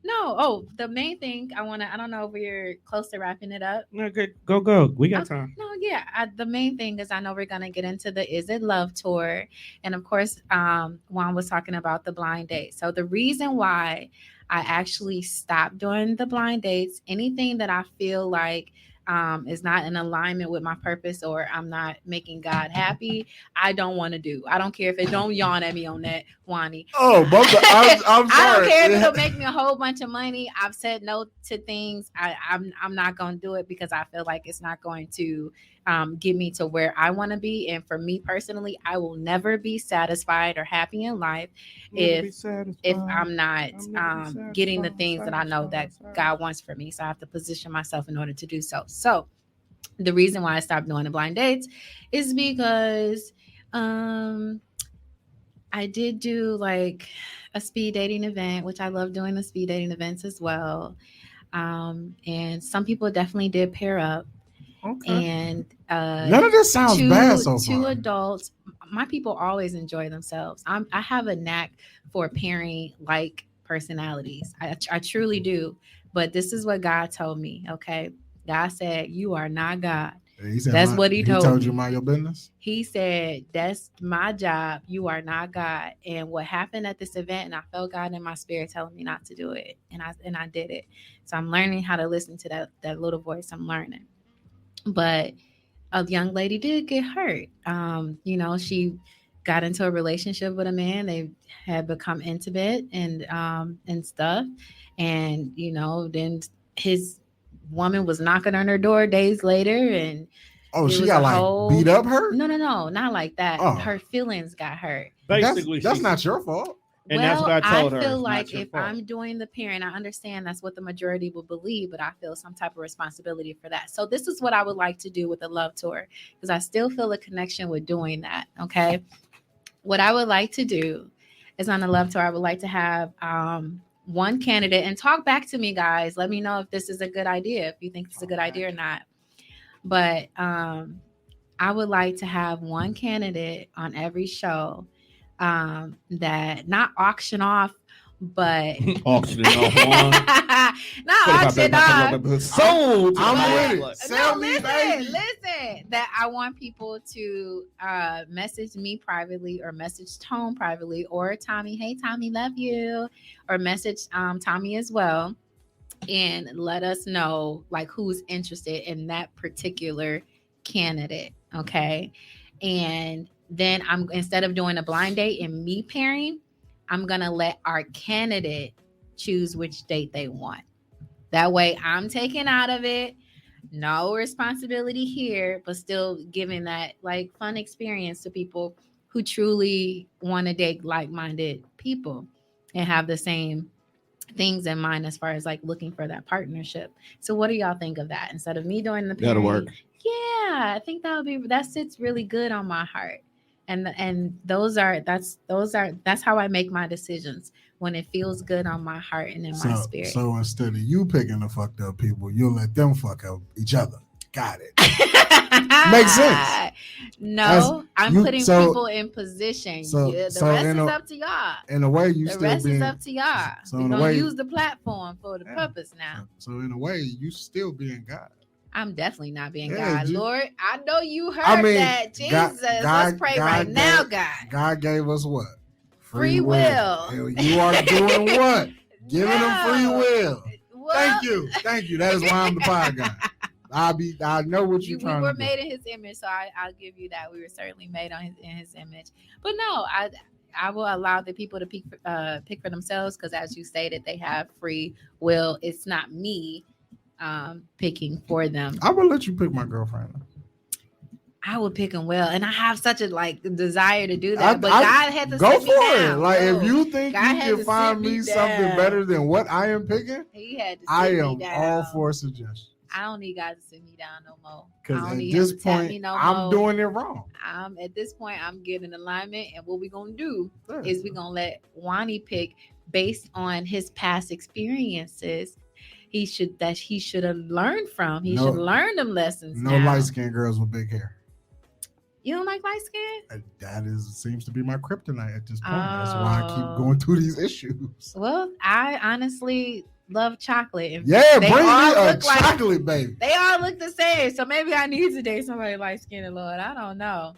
No. Oh, the main thing I don't know if we're close to wrapping it up. No, good. Go. We got Okay. time. No, yeah. The main thing is I know we're gonna get into the Is It Love tour, and of course, Juan was talking about the blind date. So the reason why I actually stopped doing the blind dates, anything that I feel like is not in alignment with my purpose or I'm not making God happy, I don't want to do. I don't care if it don't yawn at me on that, Wani. Oh, I'm sorry. I don't care if it'll make me a whole bunch of money. I've said no to things. I'm not going to do it because I feel like it's not going to get me to where I want to be. And for me personally, I will never be satisfied or happy in life if I'm not getting the things that I know that God wants for me. So I have to position myself in order to do so. So the reason why I stopped doing the blind dates is because I did do like a speed dating event, which I love doing the speed dating events as well. And some people definitely did pair up. Okay. And None of this sounds bad so two far. adults. My people always enjoy themselves. I have a knack for pairing like personalities. I truly do. But this is what God told me. Okay, God said, "You are not God." He said, That's what he told you. me. Mind your business. He said, "That's my job. You are not God." And what happened at this event, and I felt God in my spirit telling me not to do it, and I did it. So I'm learning how to listen to that little voice. I'm learning. But a young lady did get hurt. She got into a relationship with a man. They had become intimate and stuff. And, then his woman was knocking on her door days later. And Oh, it she was got a like whole- beat up her? no, not like that. Oh. Her feelings got hurt. Basically, That's she- not your fault. And that's what I told her. feel It's not like your if fault. I'm doing the parent, I understand that's what the majority will believe, but I feel some type of responsibility for that. So this is what I would like to do with the love tour, because I still feel a connection with doing that. Okay. What I would like to do is on the love tour, I would like to have one candidate and talk back to me, guys. Let me know if this is a good idea, if you think it's a good idea or not. But I would like to have one candidate on every show that not auction off, but Auctioning off one. not auction off. Sold. I'm But- with it. Sell me, baby. Listen, that I want people to message me privately or message Tone privately or Tommy. Hey, Tommy, love you. Or message Tommy as well. And let us know like who's interested in that particular candidate. Okay. And then I'm instead of doing a blind date and me pairing, I'm gonna let our candidate choose which date they want. That way I'm taken out of it. No responsibility here, but still giving that like fun experience to people who truly want to date like-minded people and have the same things in mind as far as like looking for that partnership. So what do y'all think of that? Instead of me doing the That'll pairing, work. yeah, I think that sits really good on my heart. And that's how I make my decisions when it feels good on my heart and in my spirit. So instead of you picking the fucked up people, you'll let them fuck up each other. Got it. Makes sense. No, I'm putting people in position. So- The so rest in is a- up to y'all. In a way, you The still rest being is up to y'all. so We're in a gonna way- use the platform for the Yeah. purpose now. So in a way, you still being God. I'm definitely not being Yeah, God. you- Lord, I know you heard I mean, that. Jesus, let's pray right now, God. God gave us what? Free will. And you are doing what? Giving them free No. will. Well, Thank you. That is why I'm the pod guy. I know what you're we trying were to do. made in his image, so I'll give you that. We were certainly made in his image. But no, I will allow the people to pick for themselves because, as you stated, they have free will. It's not me picking for them. I'm gonna let you pick my girlfriend. I would pick them well, and I have such a like desire to do that. But I- God had to Go sit for me down. it. Like No, if you think God you had to can find sit me me something down. better than what I am picking, He had to sit I me am down. all for suggestions. I don't need God to sit me down no more. I Because don't at need him this to tap me point, no I'm more. doing it wrong. At this point, I'm getting alignment, and what we're gonna do Yeah. is we're gonna let Wani pick based on his past experiences. He should have learned from. He No- should learn them lessons. No now. light skinned girls with big hair. You don't like light skin? That seems to be my kryptonite at this point. That's why I keep Oh. going through these issues. Well, I honestly love chocolate. And Yeah, they bring me all a look like- chocolate baby. They all look the same, so maybe I need to date somebody light skinned, Lord. I don't know.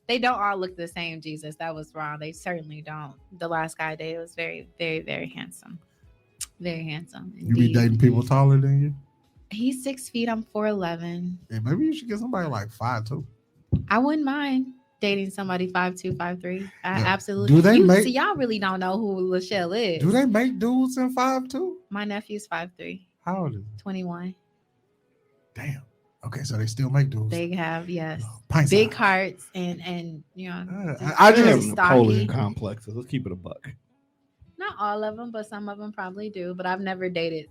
They don't all look the same, Jesus. That was wrong. They certainly don't. The last guy I dated was very, very, very handsome. Very handsome. You be indeed. dating people taller than you? He's 6 feet. I'm 4'11". Yeah, maybe you should get somebody like 5'2". I wouldn't mind dating somebody 5'2", 5'3". I Yeah. absolutely. Do they make- See, y'all really don't know who Lachelle is. Do they make dudes in 5'2"? My nephew's 5'3", How old is he? 21. Damn. Okay, so they still make dudes. They have, yes, Pint big size. hearts and you know. I They just- have stocky. Napoleon complexes. Let's keep it a buck. Not all of them, but some of them probably do. But I've never dated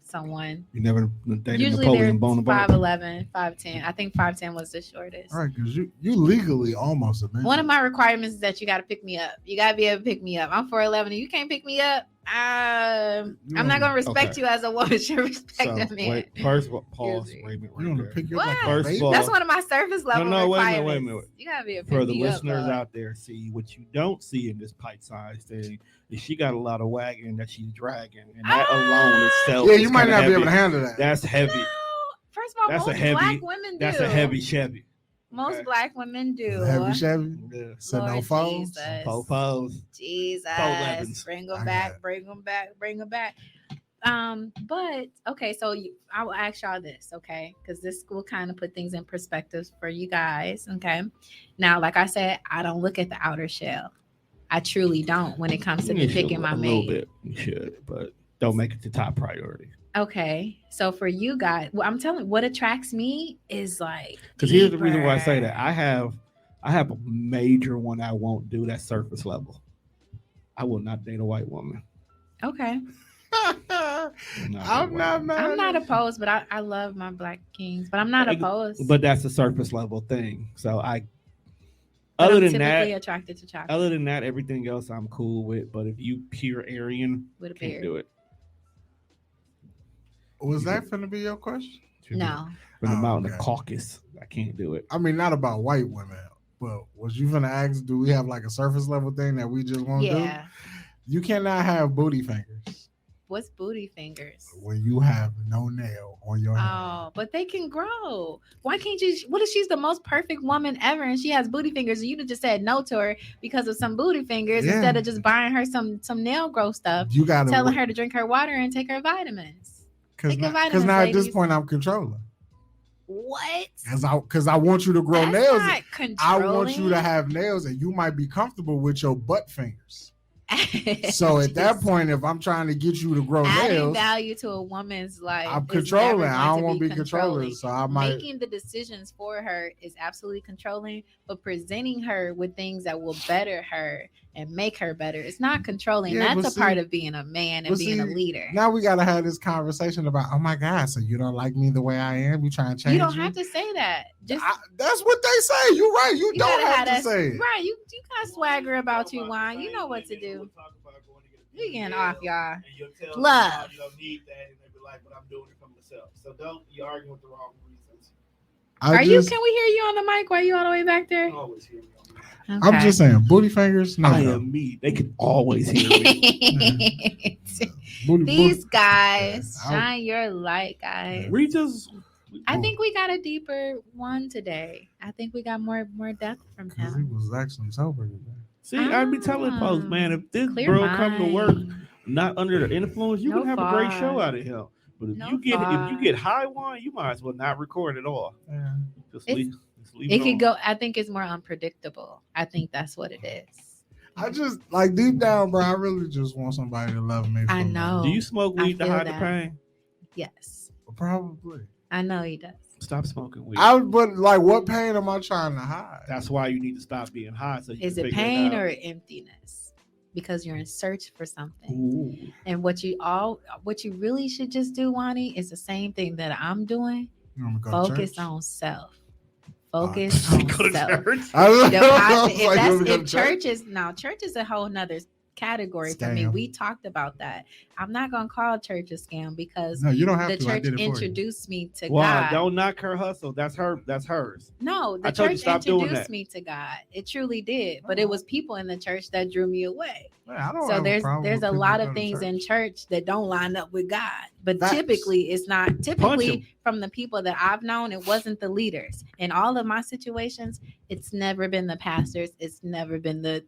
someone. You never dated Usually Napoleon they're Bonaparte. 5'11", 5'10". I think 5'10" was the shortest. All right, because you legally almost a man. One of my requirements is that you got to pick me up. You got to be able to pick me up. I'm 4'11", and you can't pick me up. I'm not gonna respect Okay. you as a woman should respect So, a man. wait, first of all, pause. Excuse me. Wait a minute. You want to Right pick you What? up like a First of baby? all- That's one of my surface level no, wait a minute, requirements. wait a minute. You gotta be a For the pick me up, listeners bud. out there, see what you don't see in this pint size thing is she got a lot of wagon that she's dragging, and that alone itself. Yeah, is you might kinda not be able heavy. to handle that. That's heavy. No. First of all, That's a most heavy- black women do. That's a heavy Chevy. Most okay. black women do. Heavy Chevy. Yeah. Sitting on Lord phones. Jesus. Popos. Jesus, 11s. bring I them got back, it. bring them back, bring them back. But okay, so I will ask y'all this, okay, because this will kind of put things in perspective for you guys, okay. Now, like I said, I don't look at the outer shell. I truly don't when it comes to me You should picking my a little mate. bit. You should, but don't make it the top priority. Okay, so for you guys, well, I'm telling you, what attracts me is like Because here's the reason why I say deeper. that. I have a major one I won't do that's surface level. I will not date a white woman. Okay, I'm not mad. I'm not opposed, but I love my black kings, but I'm not opposed. But that's a surface level thing. So But other I'm than typically that, attracted to chocolate other than that, everything else I'm cool with. But if you pure Aryan, with a can't beard. do it. Was that finna be your question? No, From the Oh, mountain okay. of Caucasus, I can't do it. I mean, not about white women, But was you gonna ask? Do we have like a surface level thing that we just want to do? Yeah. You cannot have booty fingers What's booty fingers? when you have no nail on your hand. Oh, but they can grow. Why can't you? What if she's the most perfect woman ever and she has booty fingers and you just said no to her because of some booty fingers Yeah. instead of just buying her some nail growth stuff, You gotta telling her to drink her water and take her vitamins? because take your now vitamins, at this ladies. point I'm controlling. What? Because I want you to grow That's nails. not I want you to controlling. have nails, and you might be comfortable with your butt fingers. So at that point, if I'm trying to get you to grow adding nails, value to a woman's life, I'm is controlling. never I don't going want to be controlling. controlling. So I might. Making the decisions for her is absolutely controlling, but presenting her with things that will better her and make her better, it's not controlling. Yeah, That's but a part see- of being a man and but being a see, leader. Now we gotta have this conversation about. Oh my God! So you don't like me the way I am? You trying to change? You don't have to say that. Just that's what they say. You're right. You don't gotta have to that- say it. right. You got swagger about you, Wine. You know what to do. You getting off, y'all. And you'll tell Love. them, you don't need that, and they'll be like, "But I'm doing it for myself." So don't be arguing with the wrong reasons. Can we hear you on the mic? Why you all the way back there? You always hear me on that. I'm just saying, booty fingers. No, I no. am me. They can always hear me. Booty, These guys, I'll- shine your light, guys. We just. I think we got a deeper one today. I think we got more depth from because he him. was actually sober today. See, I be telling folks, man, if this Clear bro come to work mind. not under the influence, you No can have a great fog. show out of him. But if No you get fog. high one, you might as well not record at all. Yeah. Just It's- leave It on. could go. I think it's more unpredictable. I think that's what it is. I just like deep down, bro. I really just want somebody to love me. I for me. know. Do you smoke I weed to feel hide that. the pain? Yes, Probably. I know he does. Stop smoking weed. But like, what pain am I trying to hide? That's why you need to stop being high. So you Is can it figure pain out. or emptiness? Because you're in search for something. Ooh. And what you really should just do, Wani, is the same thing that I'm doing. You want me to go to Focus church? on self. Focus on Go to self. church. I was The like, if you want that's me to go if to church is now church is a whole nother category for me. Scam. We talked about that. I'm not gonna call church a scam because No, you don't have the to. I church did it for you. introduced me to Why? God. Don't knock her hustle. That's her. That's hers. No, the I told you church stop doing introduced that. me to God. It truly did, but it was people in the church that drew me away. Man, I don't So have a there's problem there's with a people lot going of to things church. in church that don't line up with God. But Facts. typically it's not. Punch 'em. Typically from the people that I've known, it wasn't the leaders. In all of my situations, it's never been the pastors. It's never been the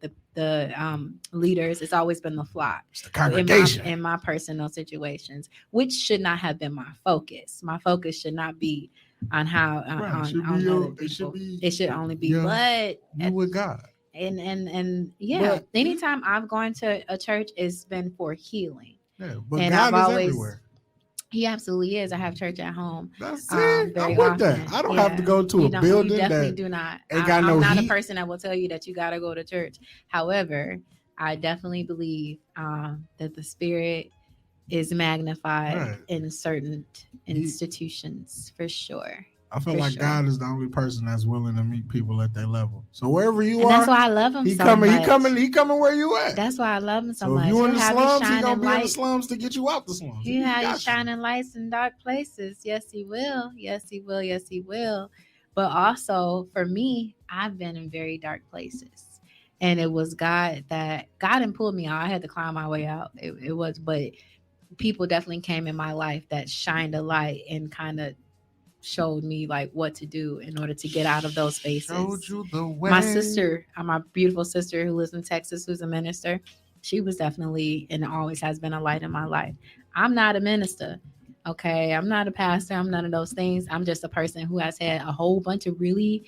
leaders. It's always been the flock. It's the congregation. In my personal situations, which should not have been my focus. My focus should not be on how Right, on, it should on be other your- it should people. be It should only be your- but you with God. and yeah, But- anytime I've gone to a church, it's been for healing. Yeah, but And God I've is always- everywhere. He absolutely is. I have church at home. That's Very it. I'm with that. often. I don't have to Yeah. go to You a don't- building You definitely that do not. ain't got I'm no not a heat. person that will tell you that you got to go to church. However, I definitely believe that the spirit is magnified Right. in certain institutions for sure. I feel For like sure. God is the only person that's willing to meet people at their level. So wherever you And are, that's why I love him he so coming, much. he coming where you at. That's why I love him so So much. if you in He'll the have you slums, he shining gonna be in the light. slums to get you out the slums. He got has you. shining lights in dark places. Yes, he will. Yes, he will. Yes, he will. But also for me, I've been in very dark places. And it was God didn't pull me out. I had to climb my way out. It was, but people definitely came in my life that shined a light and kind of showed me like what to do in order to get out of those spaces. Showed you the way. My sister, my beautiful sister who lives in Texas, who's a minister, she was definitely and always has been a light in my life. I'm not a minister. Okay. I'm not a pastor. I'm none of those things. I'm just a person who has had a whole bunch of really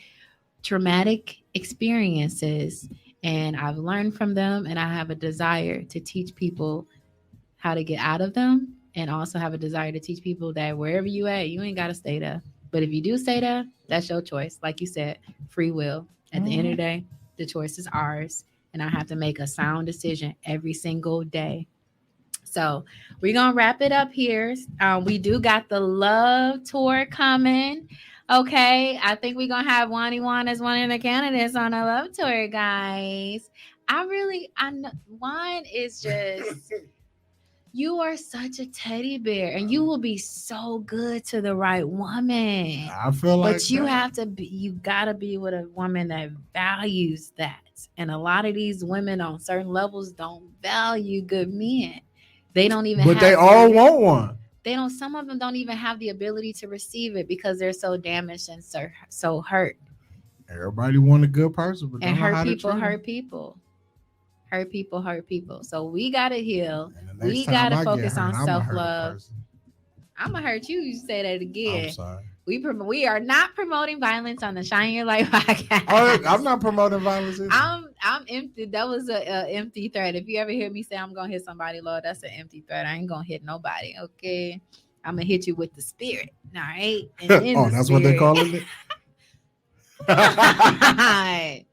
traumatic experiences and I've learned from them and I have a desire to teach people how to get out of them and also have a desire to teach people that wherever you at, you ain't got to stay there. But if you do stay there, that's your choice. Like you said, free will. At the end of the day, the choice is ours. And I have to make a sound decision every single day. So we're going to wrap it up here. We do got the love tour coming. Okay. I think we're going to have Wani Wan as one of the candidates on a love tour, guys. I know Juan is just... You are such a teddy bear, and you will be so good to the right woman. I feel like But you that. have to be, you gotta be with a woman that values that. And a lot of these women on certain levels don't value good men. They don't even But have they all the- want one. they don't, some of them don't even have the ability to receive it because they're so damaged and so hurt. Everybody want a good person, but And don't know how hurt to people treat 'em. hurt people. Hurt people hurt people. So we gotta heal. And the next We time gotta I get focus hurt, on I'ma hurt a self-love. person. I'm gonna hurt you. You say that again. I'm sorry. We are not promoting violence on the Shine Your Light podcast. Oh, I'm not promoting violence either. I'm empty. That was a empty threat. If you ever hear me say I'm gonna hit somebody, Lord, that's an empty threat. I ain't gonna hit nobody. Okay, I'm gonna hit you with the spirit. All right. And in Oh, the that's what they spirit. calling it. Why?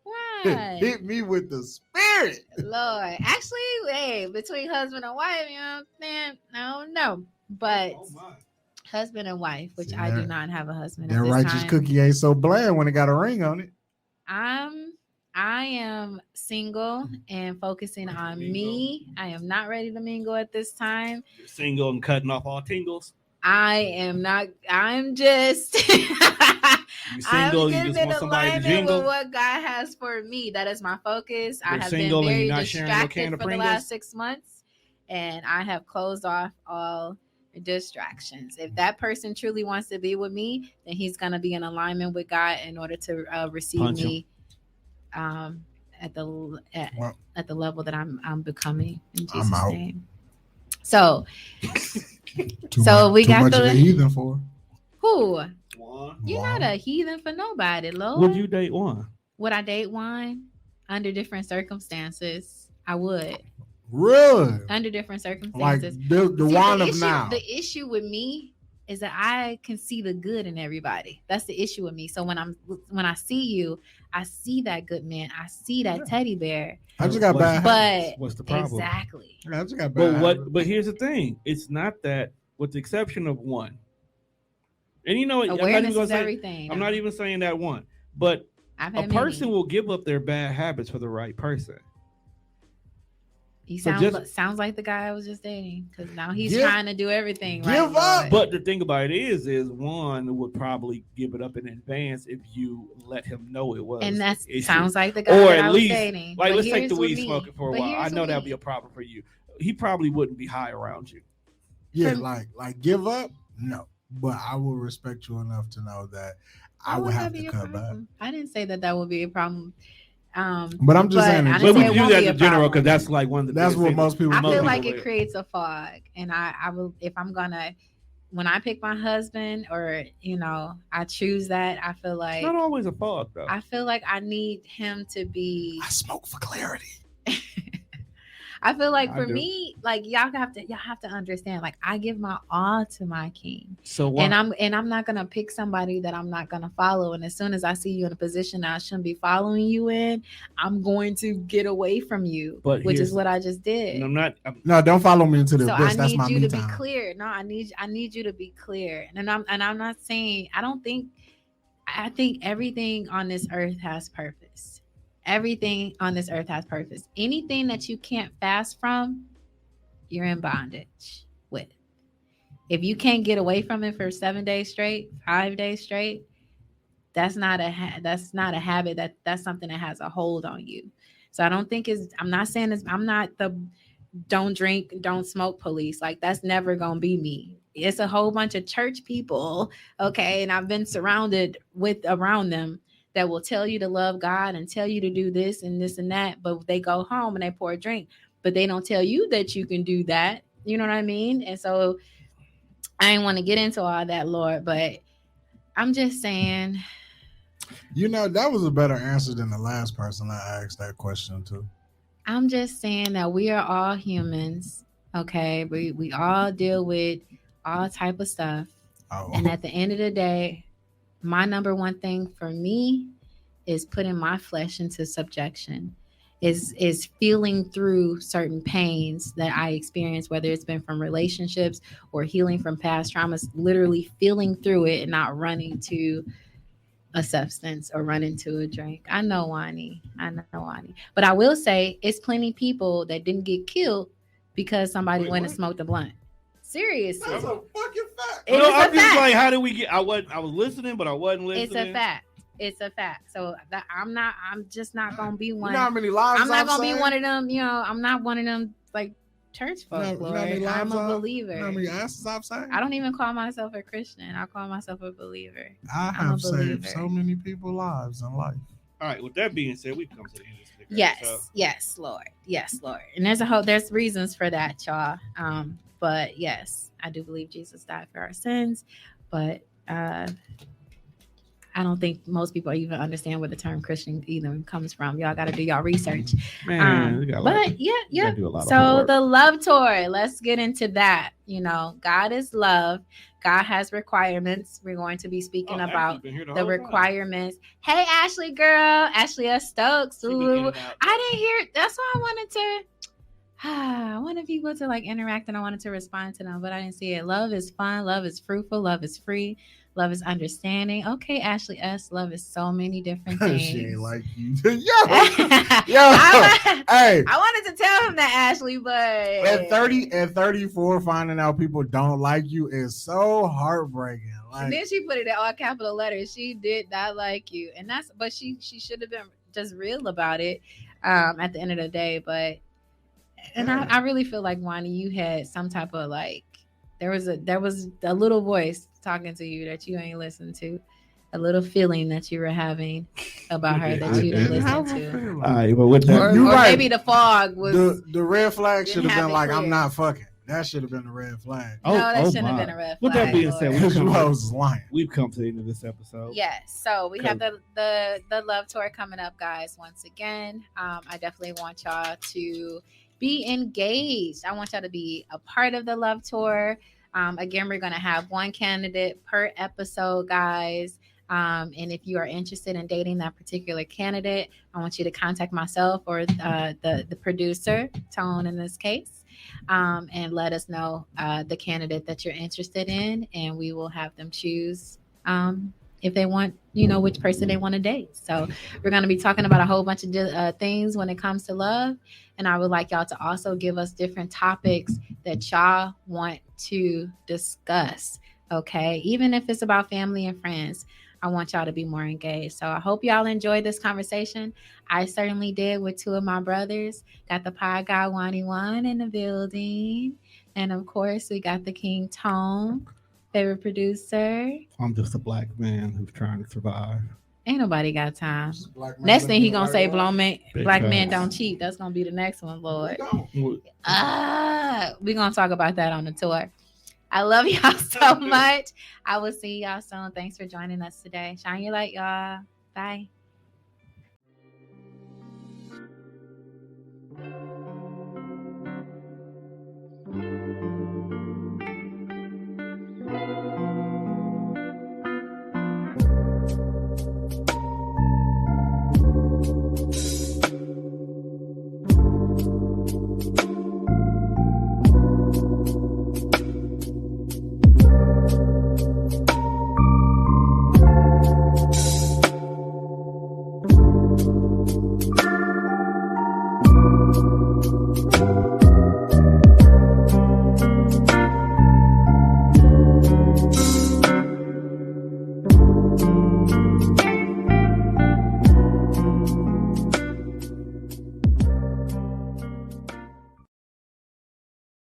Why? Hit me with the spirit. Lord, actually, hey, between husband and wife, you know what I'm saying? I don't know, but husband and wife, which See, I do that- not have a husband. That at this righteous time. cookie ain't so bland when it got a ring on it. I am single and focusing on me. I am not ready to mingle at this time. You're single and cutting off all tingles. I am not. I'm just. You single, I'm you getting just in want somebody to alignment jingle. with what God has for me. That is my focus. I You're have single been and very you're not sharing your distracted can of for the Pringles? last 6 months, and I have closed off all distractions. If that person truly wants to be with me, then he's gonna be in alignment with God in order to receive Punch him. me at the Well, at the level that I'm becoming in I'm Jesus' out. name. So too So much, we too got much the- of a heathen for. who? One. You're Wow. not a heathen for nobody, Lord. Would you date one? Would I date one? Under different circumstances, I would. Really? Under different Like circumstances. the See, wine of issue, now. the issue with me is that I can see the good in everybody. That's the issue with me. So when I see you, I see that good man. I see that Yeah. teddy bear. I just got bad habits. But What's the problem? exactly. I just got bad But habits. but here's the thing. It's not that, with the exception of one. And you know what? Awareness is everything. I'm not even saying that one. But I've a had person many. will give up their bad habits for the right person. He so sounds like the guy I was just dating because now he's Give- trying to do everything right. give up. Lord. But the thing about it is one would probably give it up in advance if you let him know it was. And that issue. sounds like the guy Or that at I was least, dating. like, But let's take here's the with weed me. smoking for a But while. I here's know with that'd me. be a problem for you. He probably wouldn't be high around you. Yeah, For- like give up? No. But I will respect you enough to know that I Why would that have be to a cut back. problem? I didn't say that would be a problem. But I'm just saying, I in didn't But we say it do won't that be a in general problem. because that's like one of the That's biggest what things. most people I most feel people like will. it creates a fog, and I will, if I'm gonna, when I pick my husband or I choose that, I feel It's like not always a fault though. I need him to be. I smoke for clarity. I feel like I for do. me, like y'all have to understand. Like I give my all to my king, So why? and I'm not gonna pick somebody that I'm not gonna follow. And as soon as I see you in a position that I shouldn't be following you in, I'm going to get away from you. But which here's is what I just did. and I'm not. I'm, No, don't follow me into the So bush. I That's need my you me to be time. clear. No, I need you to be clear. And I'm not saying I think everything on this earth has purpose. Everything on this earth has purpose. Anything that you can't fast from, you're in bondage with. If you can't get away from it for 7 days straight, 5 days straight, that's not a habit. That's something that has a hold on you. So I don't think I'm not saying I'm not the don't drink, don't smoke police. Like that's never gonna be me. It's a whole bunch of church people, okay, and I've been surrounded around them that will tell you to love God and tell you to do this and this and that, but they go home and they pour a drink, but they don't tell you that you can do that. You know what I mean? And so I didn't want to get into all that, Lord, but I'm just saying. That was a better answer than the last person I asked that question to. I'm just saying that we are all humans, okay? We all deal with all type of stuff. Oh, And at the end of the day, my number one thing for me is putting my flesh into subjection, is feeling through certain pains that I experience, whether it's been from relationships or healing from past traumas, literally feeling through it and not running to a substance or running to a drink. I know, Wani. But I will say it's plenty people that didn't get killed because somebody Wait, went and what? smoked a blunt. Seriously. That's a fucking fact. It No, is a I'm just fact. like, how did we get? I was listening, but I wasn't listening. It's a fact. It's a fact. So that I'm just not gonna be You one. know how many lives I'm not I've gonna be saved? one of them. You know, I'm not one of them like church You know folk. how Lord, many I'm lives a I've- believer. You know how many asses I've saved? I don't even call myself a Christian. I call myself a believer. I I'm a have saved believer. so many people's lives in life. All right. With that being said, we come to the end of this video. Yes, yes, Lord. Yes, Lord. And there's reasons for that, y'all. But yes, I do believe Jesus died for our sins. But I don't think most people even understand where the term Christian even comes from. Y'all got to do y'all research. Man, we got a lot- But yeah. gotta do a lot of So homework. the love tour, let's get into that. You know, God is love. God has requirements. We're going to be speaking Oh, about Ashley been here the whole time. requirements. Hey, Ashley, girl, Ashley S. Stokes. She be in Ooh, and out. I didn't hear. That's why I wanted to. I wanted people to like interact and I wanted to respond to them, but I didn't see it. Love is fun. Love is fruitful. Love is free. Love is understanding. Okay, Ashley S. Love is so many different things. She ain't like you. I Hey, wanted to tell him that, Ashley, but at 30 and 34, finding out people don't like you is so heartbreaking. And Like, then she put it in all capital letters. She did not like you, and but she should have been just real about it at the end of the day. But I really feel like, Wani, you had some type of like there was a little voice talking to you that you ain't listened to, a little feeling that you were having about her that you didn't listen to. All right, but with that, You Or right. maybe the fog was. the red flag should Didn't have have been it like, clear. I'm not fucking. That should have been the red flag. No, that shouldn't my. have been a red With that flag, being Lord. said, Because you was lying. we've come to the end of this episode. Yes, so we have the love tour coming up, guys. Once again, I definitely want y'all to be engaged. I want y'all to be a part of the love tour. Again, we're gonna have one candidate per episode, guys. And if you are interested in dating that particular candidate, I want you to contact myself or the producer, Tone, in this case, and let us know the candidate that you're interested in, and we will have them choose if they want, which person they want to date. So we're going to be talking about a whole bunch of things when it comes to love, and I would like y'all to also give us different topics that y'all want to discuss. Okay, even if it's about family and friends, I want y'all to be more engaged. So I hope y'all enjoyed this conversation. I certainly did with two of my brothers. Got the pod guy Wani Wan in the building. And of course, we got the King Tone, favorite producer. I'm just a black man who's trying to survive. Ain't nobody got time. Black man Next thing he living gonna the say, right way. black men Because- don't cheat. That's gonna be the next one, Lord. We don't. We're gonna talk about that on the tour. I love y'all so much. I will see y'all soon. Thanks for joining us today. Shine your light, y'all. Bye.